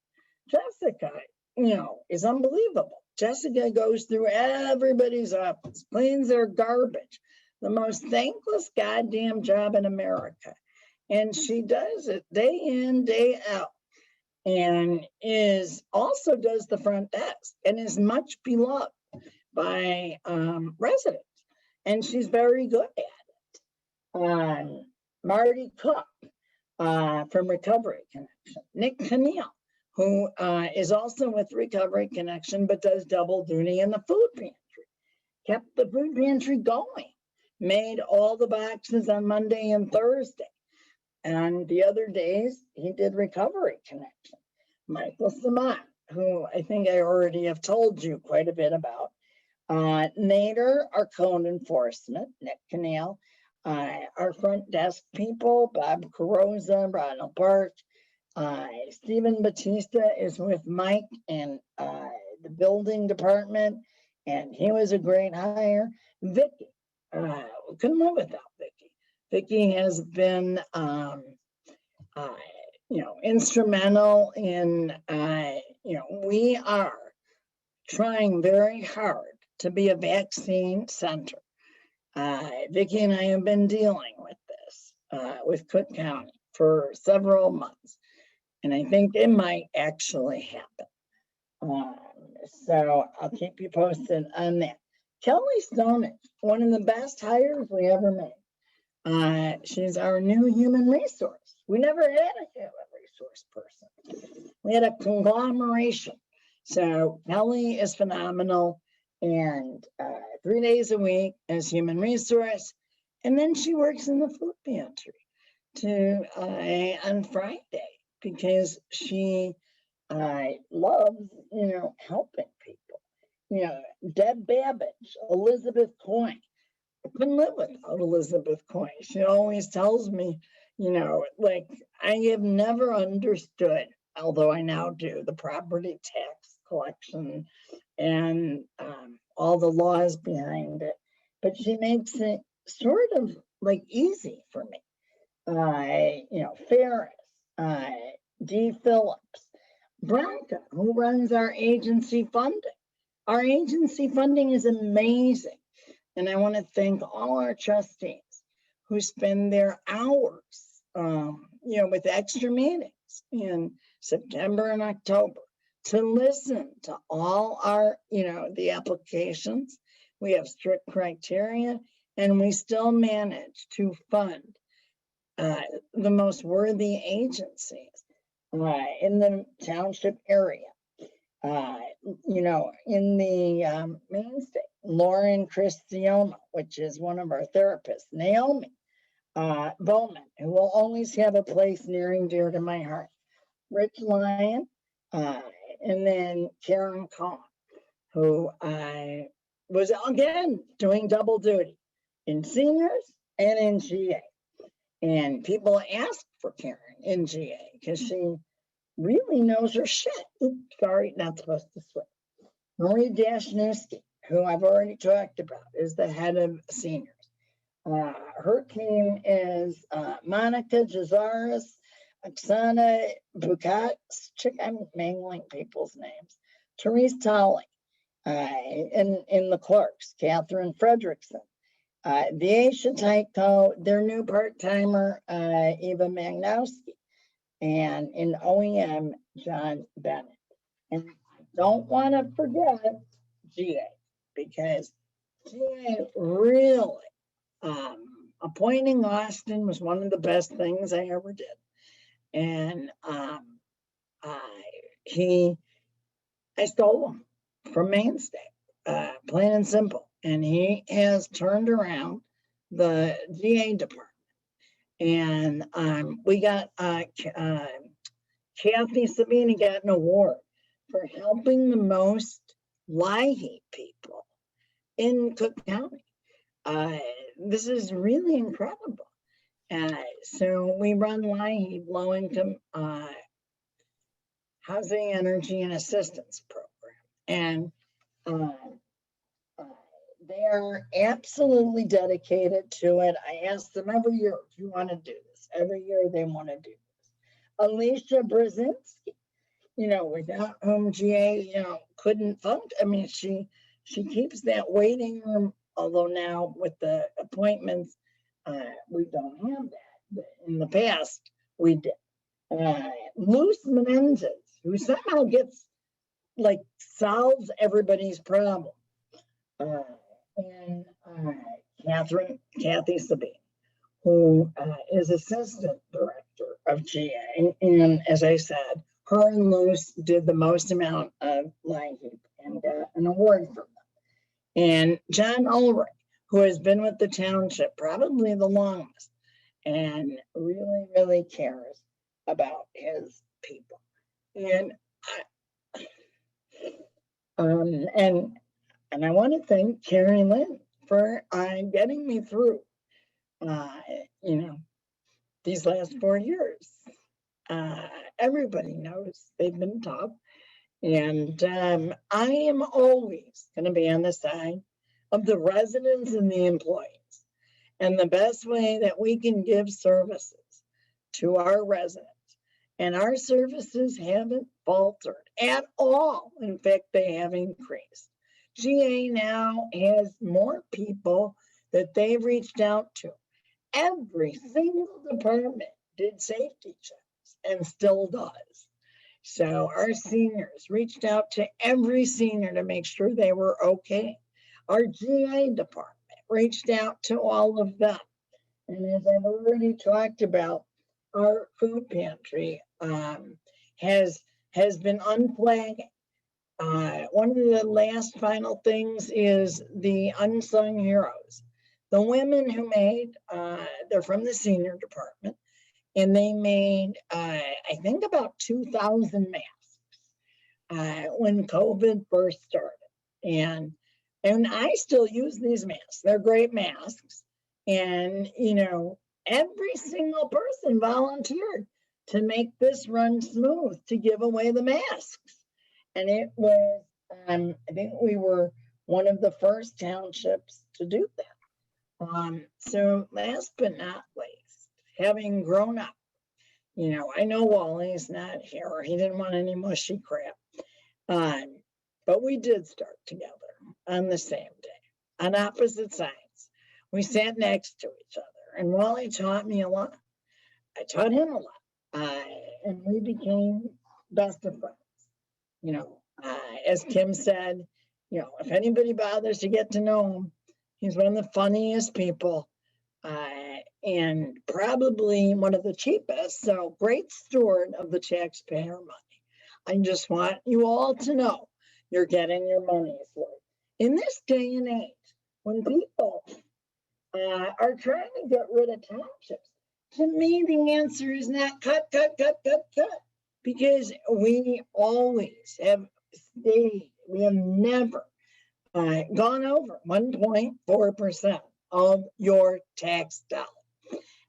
Jessica, you know, is unbelievable. Jessica goes through everybody's office, cleans their garbage, the most thankless goddamn job in America. And she does it day in, day out, and also does the front desk and is much beloved by residents. And she's very good at it. Marty Cook from Recovery Connection. Nick Camille, who is also with Recovery Connection, but does double duty in the food pantry. Kept the food pantry going. Made all the boxes on Monday and Thursday. And the other days, he did Recovery Connection. Michael Samat, who I think I already have told you quite a bit about. Nader, our code enforcement, Nick Canale. Our front desk people, Bob Carosa, Ronald Park. Stephen Batista is with Mike and the building department, and he was a great hire. Vicky, couldn't live without Vicky. Vicky has been, you know, instrumental in, you know, we are trying very hard to be a vaccine center. Vicky and I have been dealing with this with Cook County for several months, and I think it might actually happen. So I'll keep you posted on that. Kelly Stonich, one of the best hires we ever made. She's our new human resource. We never had a human resource person. We had a conglomeration. So Kelly is phenomenal, and 3 days a week as human resource. And then she works in the food pantry on Friday. because she loves, helping people. Deb Babbage, Elizabeth Coyne. I couldn't live without Elizabeth Coyne. She always tells me, like, I have never understood, although I now do, the property tax collection and all the laws behind it. But she makes it sort of like easy for me. Ferris, D. Phillips, Bronca, who runs our agency funding. Our agency funding is amazing. And I want to thank all our trustees who spend their hours, with extra meetings in September and October to listen to all our, the applications. We have strict criteria, and we still manage to fund the most worthy agencies in the township area. In the Maine State, Lauren Cristiano, which is one of our therapists, Naomi Bowman, who will always have a place near and dear to my heart, Rich Lyon, and then Karen Kahn, who was again doing double duty in seniors and in GA. And people ask for Karen in GA because she really knows her shit. Oops, sorry, not supposed to swear. Marie Dashniewski, who I've already talked about, is the head of seniors. Her team is Monica Jazaris, Oksana Bukat, I'm mangling people's names, Therese Tolley, in the clerks, Catherine Fredrickson, the Aisha Tyco, their new part-timer, Eva Magnowski, and in OEM, John Bennett. And I don't want to forget GA, because GA really, appointing Austin was one of the best things I ever did. And I stole him from Maine State, plain and simple. And he has turned around the GA department. And we got Kathy Sabini got an award for helping the most LIHEAP people in Cook County. This is really incredible. So we run LIHEAP, Low Income Housing, Energy, and Assistance Program. And they are absolutely dedicated to it. I ask them every year, do you want to do this? Every year they want to do this. Alicia Brzezinski, without whom GA, couldn't function. I mean, she keeps that waiting room, although now with the appointments, we don't have that. But in the past, we did. Luz Menendez, who somehow solves everybody's problem. And Kathy Sabine, who is assistant director of GA. And as I said, her and Luz did the most amount of LIHEAP and got an award from them. And John Ulrich, who has been with the township probably the longest and really, really cares about his people. And I want to thank Carrie Lynn for getting me through, these last 4 years. Everybody knows they've been tough. And I am always going to be on the side of the residents and the employees. And the best way that we can give services to our residents, and our services haven't faltered at all. In fact, they have increased. GA now has more people that they've reached out to. Every single department did safety checks and still does. So our seniors reached out to every senior to make sure they were okay. Our GA department reached out to all of them. And as I've already talked about, our food pantry has been unflagging. One of the last final things is the unsung heroes. The women who made, they're from the senior department, and they made, I think about 2,000 masks when COVID first started. And I still use these masks. They're great masks. And, you know, every single person volunteered to make this run smooth, to give away the masks. And it was, I think we were one of the first townships to do that. So last but not least, having grown up, you know, I know Wally's not here. He didn't want any mushy crap. But we did start together on the same day, on opposite sides. We sat next to each other, and Wally taught me a lot. I taught him a lot, and we became best of friends. You know, as Kim said, you know, if anybody bothers to get to know him, he's one of the funniest people, and probably one of the cheapest. So great steward of the taxpayer money. I just want you all to know you're getting your money's worth. In this day and age, when people are trying to get rid of townships, to me, the answer is not cut, because we always have stayed, we have never gone over 1.4% of your tax dollar.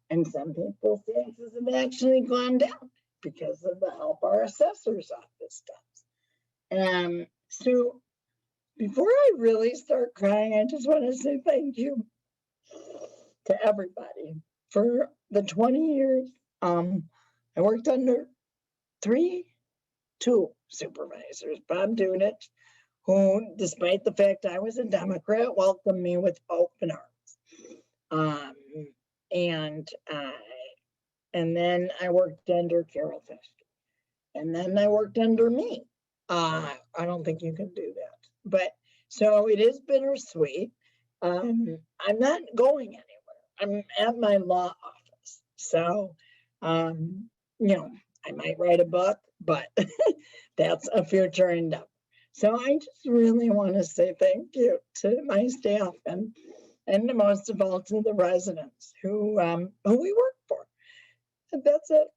And some people's taxes have actually gone down because of the help our assessor's office does. So before I really start crying, I just want to say thank you to everybody for the 20 years. I worked under two supervisors, Bob Dunich, who, despite the fact I was a Democrat, welcomed me with open arms. And then I worked under Carol Fisher. And then I worked under me. I don't think you can do that. But so it is bittersweet. I'm not going anywhere. I'm at my law office. So, you know, I might write a book, but that's a future endeavor. So I just really want to say thank you to my staff and most of all to the residents who we work for. And that's it.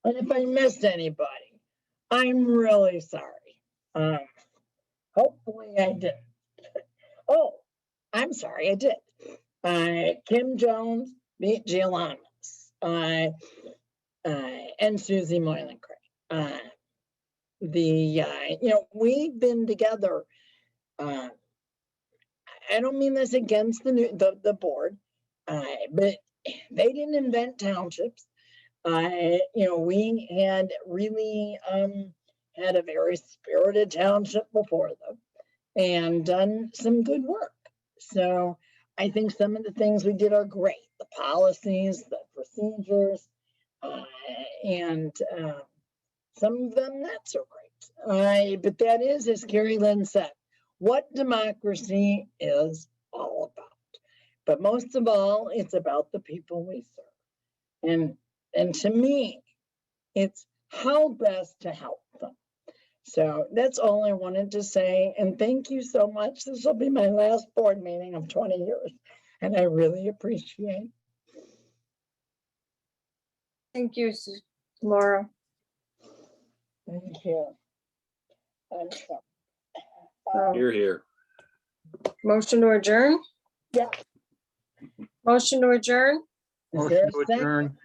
And if I missed anybody, I'm really sorry. Hopefully I didn't. Oh, I'm sorry, I did. Kim Jones, Beat Gialanis, and Susie Moylan Craig. You know, we've been together. I don't mean this against the board, but they didn't invent townships. You know, we had really had a very spirited township before them and done some good work. So I think some of the things we did are great. The policies, the procedures, and some of them not so great. But that is, as Carrie Lynn said, what democracy is all about. But most of all, it's about the people we serve. And to me, it's how best to help them. So that's all I wanted to say. And thank you so much. This will be my last board meeting of 20 years. And I really appreciate it. Thank you, Laura. Thank you. Here. Motion to adjourn? Yeah. Motion to adjourn? Motion to adjourn.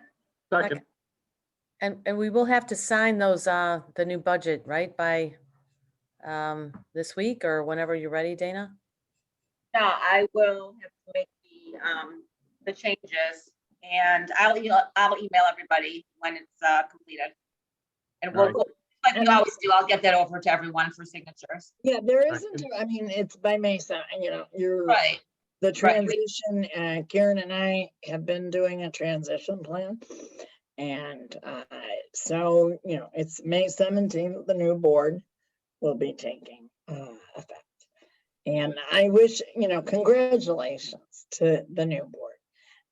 Second. And we will have to sign those, the new budget, right, by this week or whenever you're ready, Dana? No, I will have to make the changes, and I'll email everybody when it's completed. And we'll, like we always do, I'll get that over to everyone for signatures. Yeah, there isn't, I mean, it's by May 7th, you know, you're right. The transition, Karen and I have been doing a transition plan. And so, you know, it's May 17th, the new board will be taking effect. And I wish, you know, congratulations to the new board.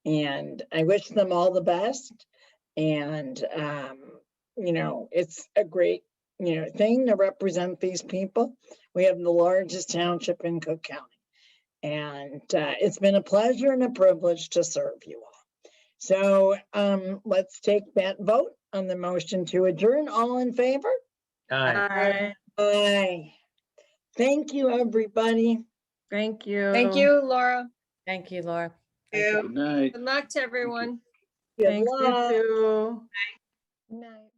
And I wish them all the best. And, you know, it's a great thing to represent these people. We have the largest township in Cook County. And it's been a pleasure and a privilege to serve you all. So let's take that vote on the motion to adjourn. All in favor? Aye. Aye. Thank you, everybody. Thank you. Thank you, Laura. Thank you, Laura. Good night. Good luck to everyone. Good Thanks, you luck. too. Night.